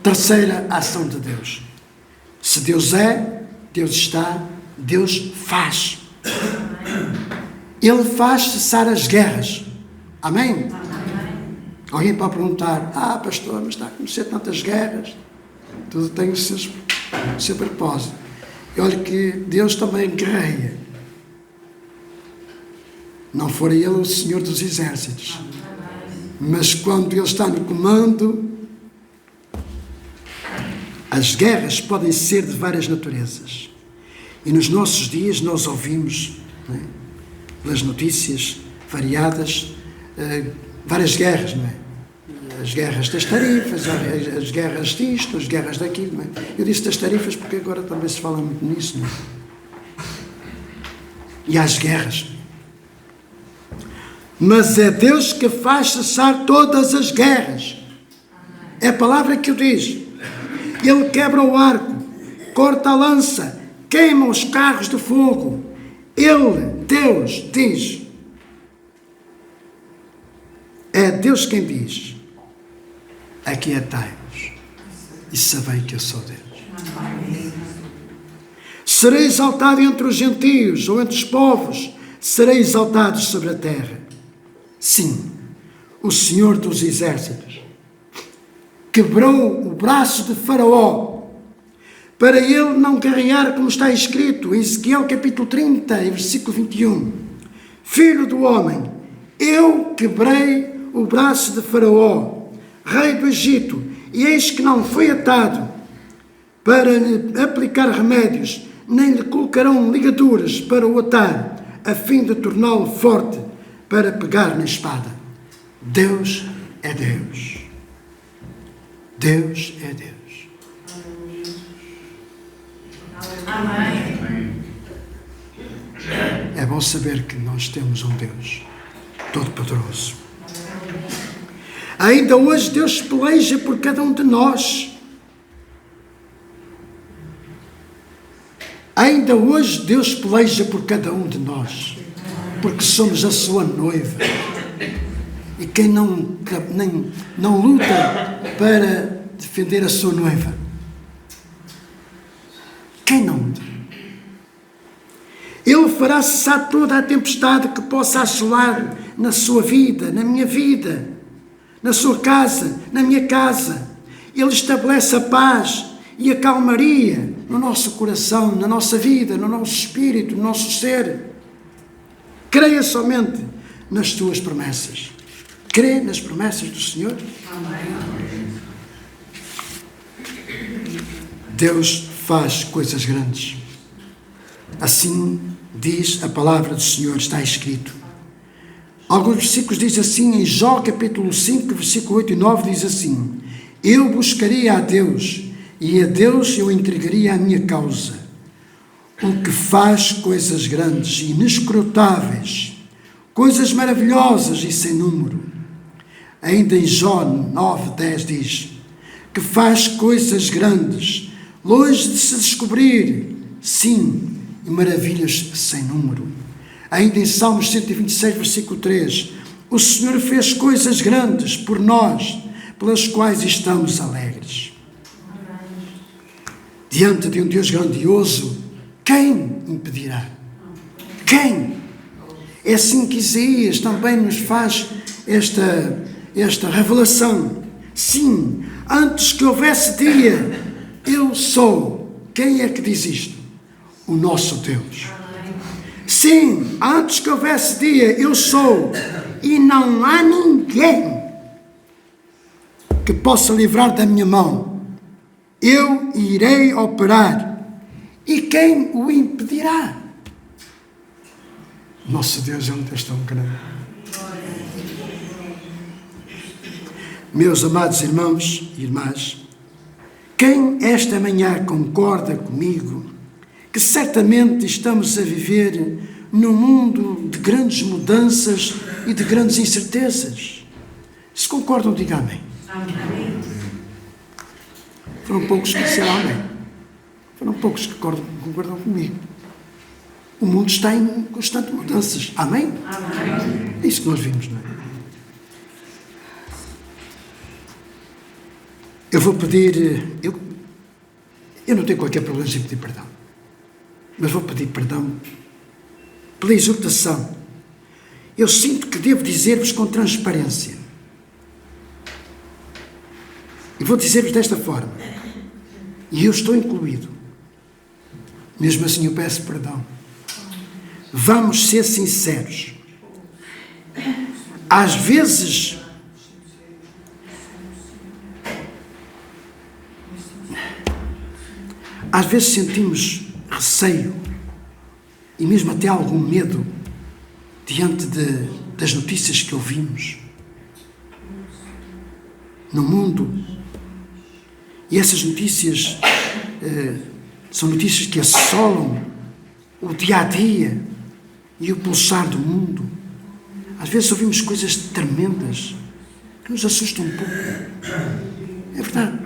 Terceira ação de Deus. Se Deus é, Deus está, Deus faz. Ele faz cessar as guerras. Amém? Alguém pode perguntar, pastor, mas está a acontecer tantas guerras. Tudo tem o seu propósito. E olha que Deus também guerreia. Não fora Ele o Senhor dos Exércitos. Mas quando Ele está no comando, as guerras podem ser de várias naturezas. E nos nossos dias nós ouvimos, pelas notícias variadas, várias guerras, não é? As guerras das tarifas, as guerras disto, as guerras daquilo, não é? Eu disse das tarifas porque agora também se fala muito nisso, não é? E as guerras. Mas é Deus que faz cessar todas as guerras. É a palavra que o diz. Ele quebra o arco, corta a lança, queima os carros de fogo. Ele, Deus, diz. É Deus quem diz. Aquietai-vos e sabei que eu sou Deus. Serei exaltado entre os gentios ou entre os povos, serei exaltado sobre a terra. Sim, o Senhor dos Exércitos quebrou o braço de Faraó para ele não guerrear, como está escrito em Ezequiel capítulo 30, versículo 21. Filho do homem, eu quebrei o braço de Faraó, rei do Egito, e eis que não foi atado para lhe aplicar remédios, nem lhe colocarão ligaduras para o atar, a fim de torná-lo forte para pegar na espada. Deus é Deus. Deus é Deus. Amém. É bom saber que nós temos um Deus Todo-Poderoso. Ainda hoje Deus peleja por cada um de nós. Ainda hoje Deus peleja por cada um de nós. Porque somos a sua noiva. E quem não luta para defender a sua noiva? Quem não luta? Ele fará cessar toda a tempestade que possa assolar na sua vida, na minha vida, na sua casa, na minha casa. Ele estabelece a paz e a calmaria no nosso coração, na nossa vida, no nosso espírito, no nosso ser. Creia somente nas tuas promessas. Crê nas promessas do Senhor. Amém. Deus faz coisas grandes. Assim diz a palavra do Senhor, está escrito. Alguns versículos diz assim, em Jó capítulo 5, versículo 8 e 9, diz assim: eu buscaria a Deus, e a Deus eu entregaria a minha causa. O que faz coisas grandes e inescrutáveis, coisas maravilhosas e sem número. Ainda em Jó 9, 10 diz, que faz coisas grandes, longe de se descobrir, sim, e maravilhas sem número. Ainda em Salmos 126, versículo 3, o Senhor fez coisas grandes por nós, pelas quais estamos alegres. Diante de um Deus grandioso, quem impedirá? Quem? É assim que Isaías também nos faz esta revelação. Sim, antes que houvesse dia, eu sou. Quem é que diz isto? O nosso Deus. Sim, antes que houvesse dia, eu sou. e não há ninguém que possa livrar da minha mão. Eu irei operar, e quem o impedirá? Nosso Deus é um Deus tão grande. Meus amados irmãos e irmãs, quem esta manhã concorda comigo que certamente estamos a viver num mundo de grandes mudanças e de grandes incertezas? Se concordam, diga amém. Amém. Foram poucos que disseram amém. Foram poucos que concordam comigo. O mundo está em constantes mudanças. Amém? Amém. É isso que nós vimos, não é? Eu vou pedir... Eu não tenho qualquer problema em pedir perdão. Mas vou pedir perdão pela exortação. Eu sinto que devo dizer-vos com transparência. E vou dizer-vos desta forma. E eu estou incluído. Mesmo assim eu peço perdão. Vamos ser sinceros. Às vezes sentimos receio e mesmo até algum medo diante das notícias que ouvimos no mundo. E essas notícias são notícias que assolam o dia-a-dia e o pulsar do mundo. Às vezes ouvimos coisas tremendas que nos assustam um pouco. É verdade.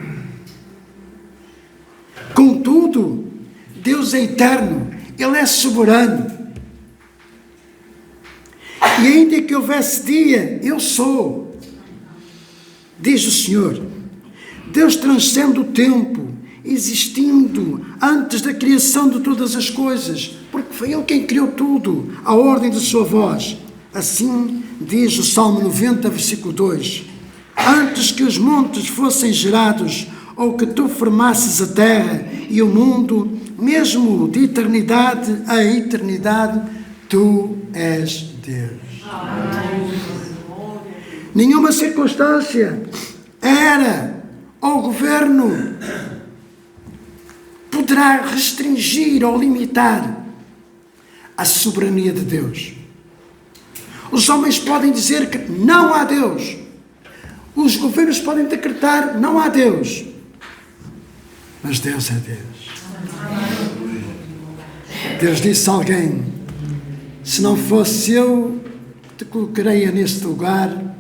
Contudo, Deus é eterno, Ele é soberano. E ainda que houvesse dia, eu sou, diz o Senhor. Deus transcende o tempo, existindo antes da criação de todas as coisas, porque foi Ele quem criou tudo, à ordem de sua voz. Assim diz o Salmo 90, versículo 2. Antes que os montes fossem gerados, ou que tu formasses a terra e o mundo, mesmo de eternidade a eternidade, tu és Deus. Nenhuma circunstância, era ou governo poderá restringir ou limitar a soberania de Deus. Os homens podem dizer que não há Deus. Os governos podem decretar não há Deus. Mas Deus é Deus. Deus disse a alguém: se não fosse eu, te colocaria neste lugar.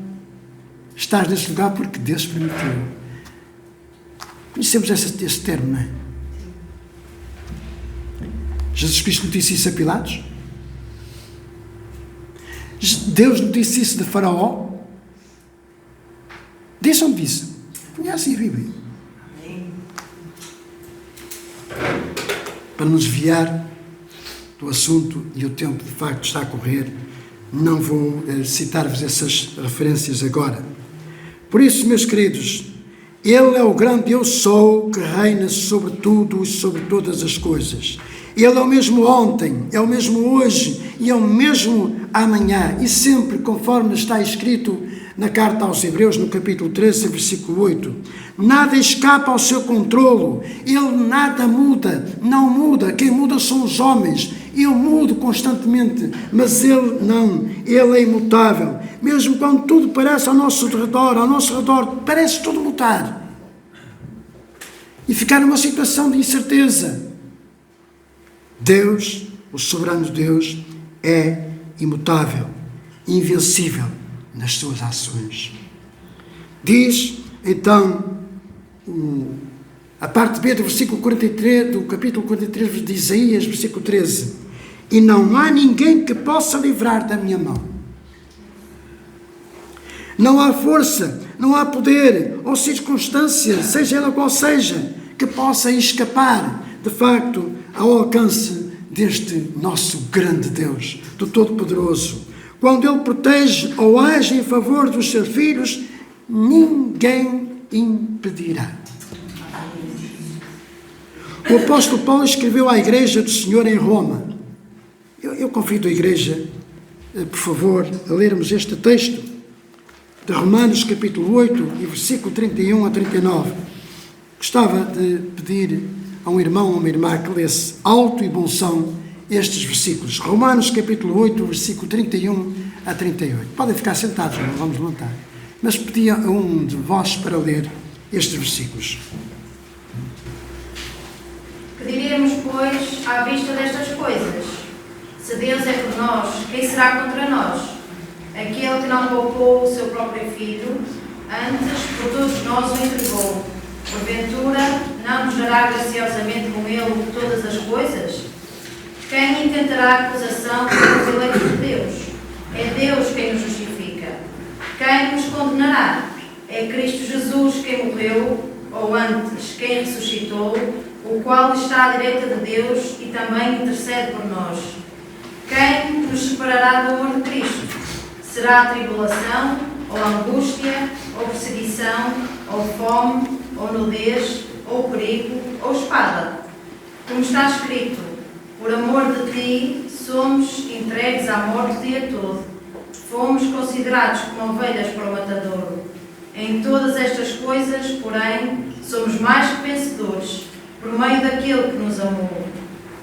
Estás neste lugar porque Deus permitiu. Conhecemos esse termo, não é? Jesus Cristo disse isso a Pilatos? Deus não disse isso de Faraó? Disse ou não disse? Conhecem a Bíblia. Para nos desviar do assunto, e o tempo de facto está a correr, não vou citar-vos essas referências agora. Por isso, meus queridos, Ele é o grande Eu Sou, que reina sobre tudo e sobre todas as coisas. Ele é o mesmo ontem, é o mesmo hoje e é o mesmo amanhã. E sempre, conforme está escrito na carta aos Hebreus, no capítulo 13, versículo 8. Nada escapa ao seu controlo. Ele nada muda, não muda. Quem muda são os homens. Eu mudo constantemente, mas Ele não. Ele é imutável. Mesmo quando tudo parece ao nosso redor parece tudo mutar. E ficar numa situação de incerteza. Deus, o soberano Deus, é imutável, invencível nas suas ações. Diz, então, a parte B do versículo 43, do capítulo 43 de Isaías, versículo 13. E não há ninguém que possa livrar da minha mão. Não há força, não há poder ou circunstância, seja ela qual seja, que possa escapar, de facto, ao alcance deste nosso grande Deus, do Todo-Poderoso. Quando Ele protege ou age em favor dos seus filhos, ninguém impedirá. O apóstolo Paulo escreveu à igreja do Senhor em Roma. Eu convido a igreja por favor, a lermos este texto de Romanos capítulo 8 e versículo 31 a 39. Gostava de pedir a um irmão ou uma irmã que lesse alto e bom som estes versículos. Romanos capítulo 8, versículo 31 a 38. Podem ficar sentados, não vamos levantar. Mas pedia a um de vós para ler estes versículos. Que diremos, pois, à vista destas coisas? Se Deus é por nós, quem será contra nós? Aquele que não poupou o seu próprio Filho, antes por todos nós o entregou. Porventura, não nos dará graciosamente com ele todas as coisas? Quem intentará acusação contra os eleitos de Deus? É Deus quem nos justifica. Quem nos condenará? É Cristo Jesus quem morreu, ou antes, quem ressuscitou, o qual está à direita de Deus e também intercede por nós. Quem nos separará do amor de Cristo? Será a tribulação, ou angústia, ou perseguição, ou fome, ou nudez, ou perigo, ou espada? Como está escrito, por amor de ti somos entregues à morte o dia todo. Fomos considerados como ovelhas para o matadouro. Em todas estas coisas, porém, somos mais que vencedores, por meio daquele que nos amou.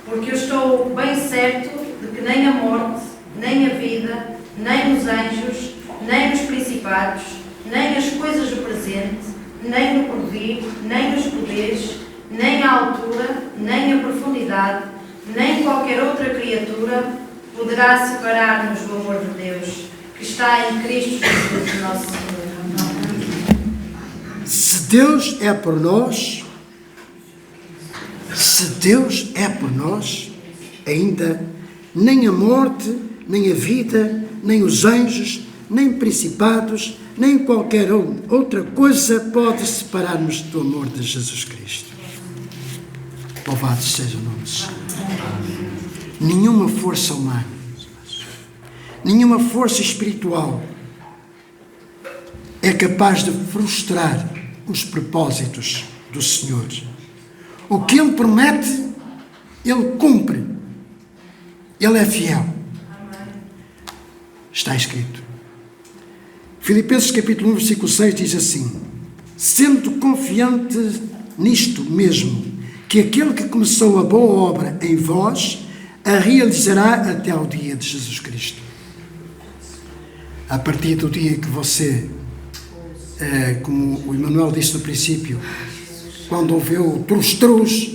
Porque eu estou bem certo de que nem a morte, nem a vida, nem os anjos, nem os principados, nem as coisas do presente, nem o porvir, nem os poderes, nem a altura, nem a profundidade, nem qualquer outra criatura poderá separar-nos do amor de Deus, que está em Cristo Jesus, nosso Senhor. Se Deus é por nós, ainda nem a morte, nem a vida, nem os anjos, nem principados, nem qualquer outra coisa pode separar-nos do amor de Jesus Cristo. Louvado seja o nome do Senhor. Nenhuma força humana, nenhuma força espiritual é capaz de frustrar os propósitos do Senhor. O que Ele promete, Ele cumpre. Ele é fiel. Está escrito. Filipenses capítulo 1, versículo 6 diz assim: sendo confiante nisto mesmo, que aquele que começou a boa obra em vós, a realizará até ao dia de Jesus Cristo. A partir do dia que você, como o Emanuel disse no princípio, quando ouviu o trus-trus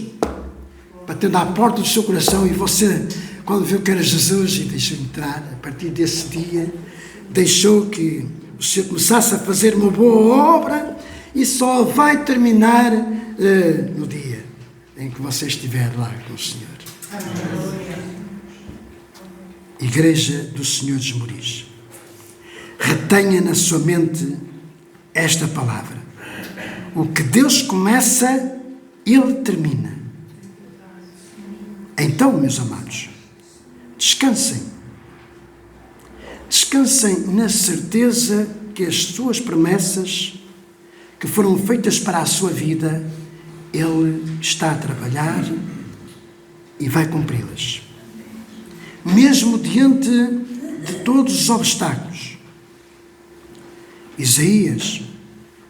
batendo à porta do seu coração, e você, quando viu que era Jesus e deixou entrar, a partir desse dia, deixou que o Senhor começasse a fazer uma boa obra, e só vai terminar no dia em que você estiver lá com o Senhor. Igreja do Senhor dos Moris, retenha na sua mente esta palavra: o que Deus começa, Ele termina. Então, meus amados, descansem na certeza que as suas promessas que foram feitas para a sua vida, Ele está a trabalhar e vai cumpri-las. Mesmo diante de todos os obstáculos. Isaías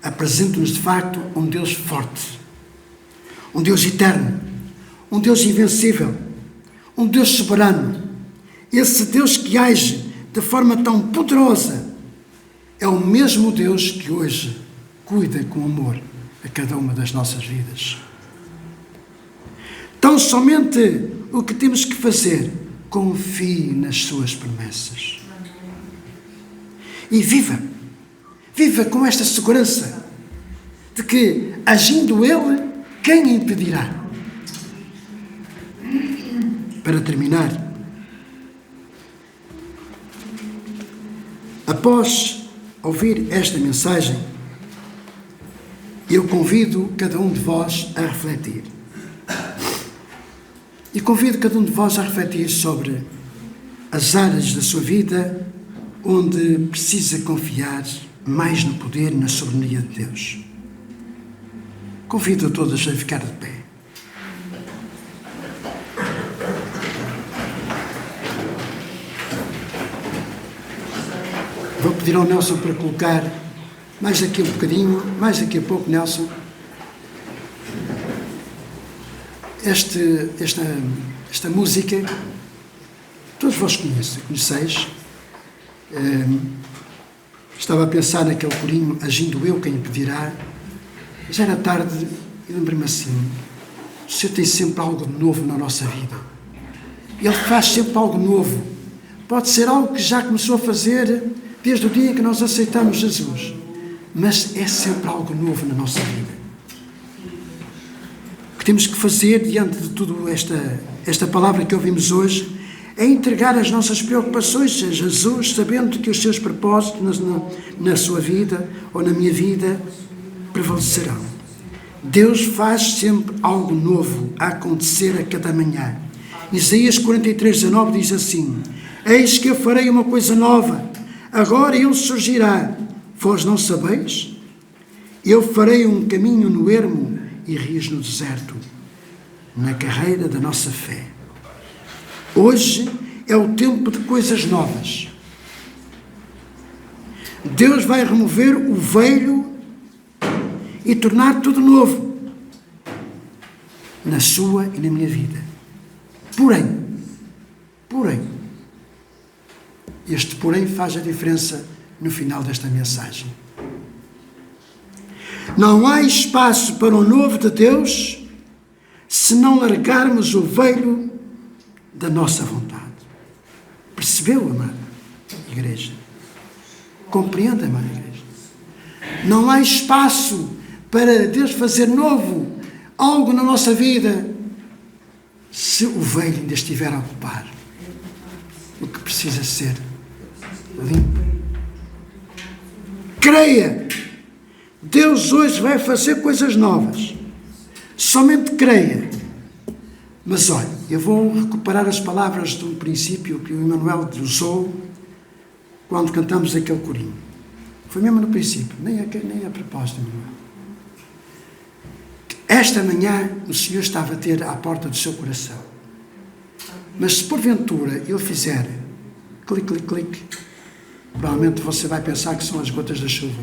apresenta-nos de facto um Deus forte, um Deus eterno, um Deus invencível, um Deus soberano. Esse Deus que age de forma tão poderosa é o mesmo Deus que hoje cuida com amor a cada uma das nossas vidas. Tão somente o que temos que fazer, confie nas suas promessas. E viva com esta segurança de que, agindo Ele, quem impedirá? Para terminar, após ouvir esta mensagem, eu convido cada um de vós a refletir. E convido cada um de vós a refletir sobre as áreas da sua vida onde precisa confiar mais no poder e na soberania de Deus. Convido a todos a ficar de pé. Vou pedir ao Nelson para colocar mais daqui um bocadinho, mais daqui a pouco, Nelson. Esta música, todos vós conheceis. Estava a pensar naquele corinho, agindo eu quem impedirá. Já era tarde e lembrei-me assim, o Senhor tem sempre algo de novo na nossa vida. Ele faz sempre algo novo. Pode ser algo que já começou a fazer desde o dia em que nós aceitamos Jesus. Mas é sempre algo novo na nossa vida. O que temos que fazer diante de tudo esta palavra que ouvimos hoje é entregar as nossas preocupações a Jesus, sabendo que os seus propósitos na sua vida ou na minha vida prevalecerão. Deus faz sempre algo novo a acontecer a cada manhã. Isaías 43:19 diz assim: eis que eu farei uma coisa nova, agora ele surgirá, vós não sabeis? Eu farei um caminho no ermo e rios no deserto, na carreira da nossa fé. Hoje é o tempo de coisas novas. Deus vai remover o velho e tornar tudo novo na sua e na minha vida. Porém, este porém faz a diferença no final desta mensagem. Não há espaço para o novo de Deus se não largarmos o velho da nossa vontade. Percebeu, amada igreja? Compreende, amada igreja? Não há espaço para Deus fazer novo algo na nossa vida se o velho ainda estiver a ocupar o que precisa ser limpo. Creia! Deus hoje vai fazer coisas novas. Somente creia. Mas olha, eu vou recuperar as palavras de um princípio que o Emanuel usou quando cantamos aquele corinho. Foi mesmo no princípio, nem a propósito, Emanuel. Esta manhã o Senhor está a bater à porta do seu coração. Mas se porventura Ele fizer clique, clique, clique, provavelmente você vai pensar que são as gotas da chuva.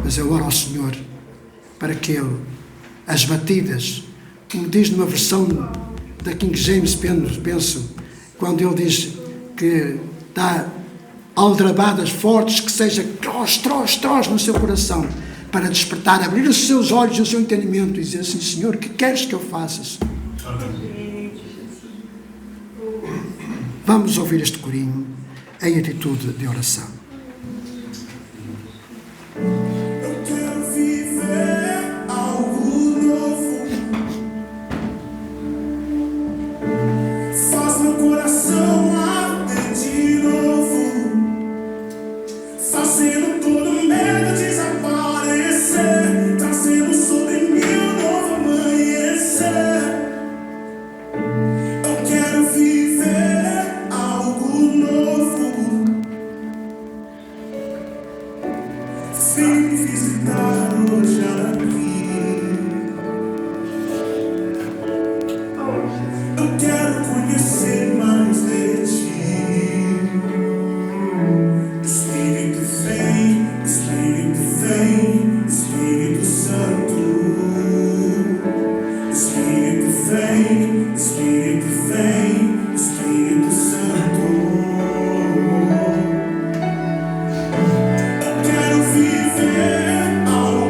Mas eu oro ao Senhor para que Ele, as batidas, como diz numa versão da King James, penso, quando Ele diz que dá aldrabadas fortes, que seja trós no seu coração, para despertar, abrir os seus olhos e o seu entendimento e dizer assim: Senhor, o que queres que eu faça, Senhor? Vamos ouvir este corinho em atitude de oração. Eu quero viver algo novo. Faz meu coração arder de novo, fazendo todo medo desaparecer, trazendo sobre mim um novo amanhecer. Eu quero viver algo novo. Vem me visitar hoje aqui. Eu quero conhecer mais de ti. Espírito vem, Espírito Santo. Espírito vem, Espírito Santo. Eu quero viver algo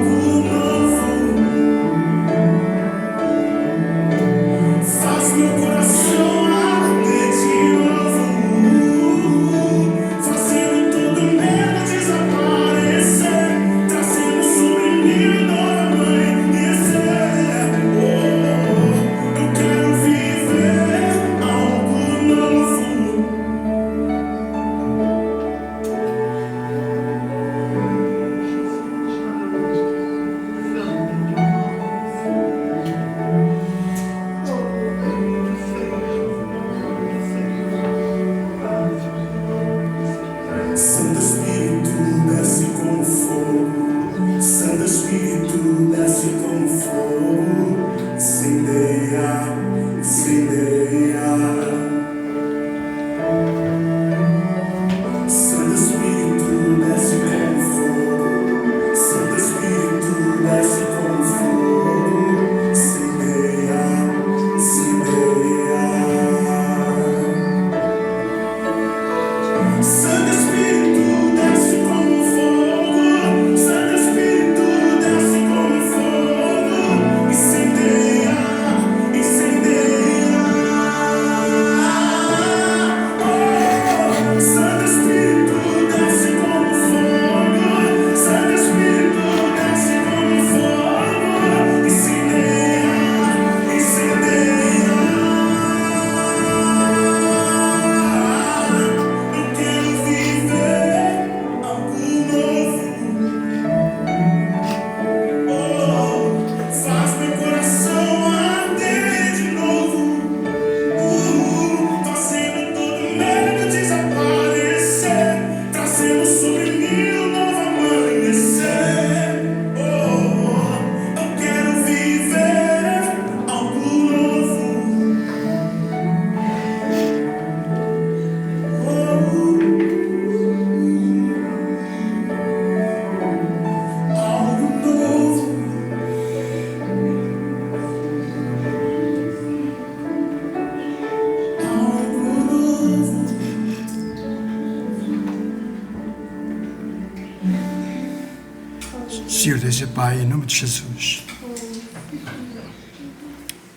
Senhor Deus e Pai, em nome de Jesus,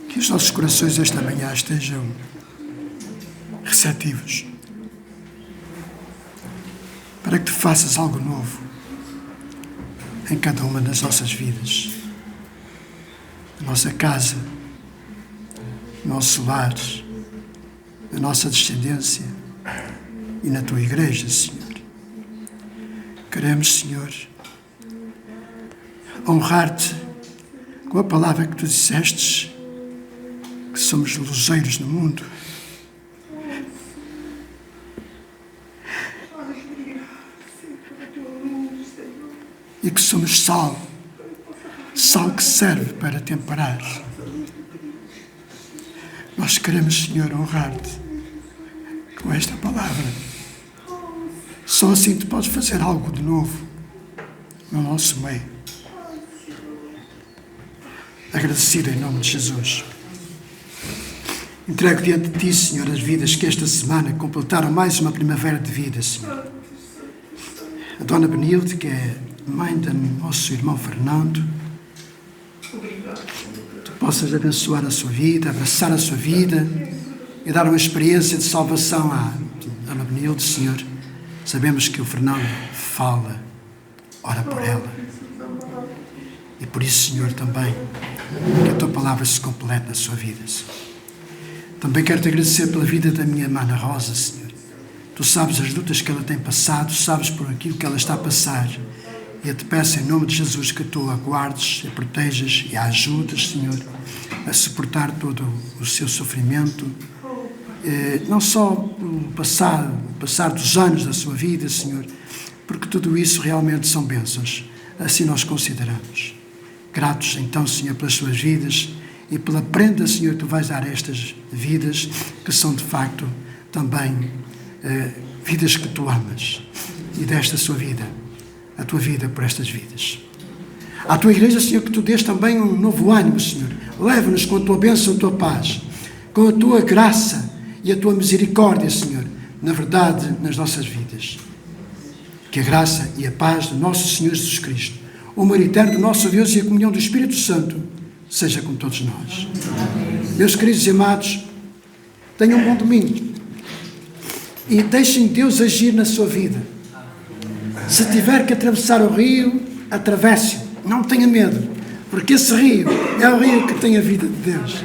que os nossos corações esta manhã estejam receptivos para que Tu faças algo novo em cada uma das nossas vidas, na nossa casa, no nosso lar, na nossa descendência e na Tua igreja, Senhor. Queremos, Senhor, honrar-Te com a palavra que Tu dissestes, que somos luzeiros no mundo. E que somos sal que serve para temperar. Nós queremos, Senhor, honrar-Te com esta palavra. Só assim Tu podes fazer algo de novo no nosso meio. Agradecido em nome de Jesus. Entrego diante de Ti, Senhor, as vidas que esta semana completaram mais uma primavera de vida, Senhor. A Dona Benilde, que é mãe do nosso irmão Fernando. Tu possas abençoar a sua vida, abraçar a sua vida e dar uma experiência de salvação à Dona Benilde, Senhor. Sabemos que o Fernando fala, ora por ela. E por isso, Senhor, também, que a Tua palavra se complete na sua vida, Senhor. Também quero-Te agradecer pela vida da minha irmã Ana Rosa, Senhor. Tu sabes as lutas que ela tem passado, sabes por aquilo que ela está a passar. E eu Te peço em nome de Jesus que Tu a guardes, a protejas e a ajudes, Senhor, a suportar todo o seu sofrimento. Não só o passar dos anos da sua vida, Senhor, porque tudo isso realmente são bênçãos. Assim nós consideramos. Gratos, então, Senhor, pelas suas vidas e pela prenda, Senhor, que Tu vais dar a estas vidas, que são, de facto, também vidas que Tu amas. E desta sua vida, a Tua vida por estas vidas. À Tua igreja, Senhor, que Tu dês também um novo ânimo, Senhor. Leva-nos com a Tua bênção, a Tua paz, com a Tua graça e a Tua misericórdia, Senhor, na verdade, nas nossas vidas. Que a graça e a paz do nosso Senhor Jesus Cristo, o amor eterno do nosso Deus e a comunhão do Espírito Santo seja com todos nós. Meus queridos e amados, tenham um bom domingo e deixem Deus agir na sua vida. Se tiver que atravessar o rio, atravesse-o. Não tenha medo, porque esse rio é o rio que tem a vida de Deus.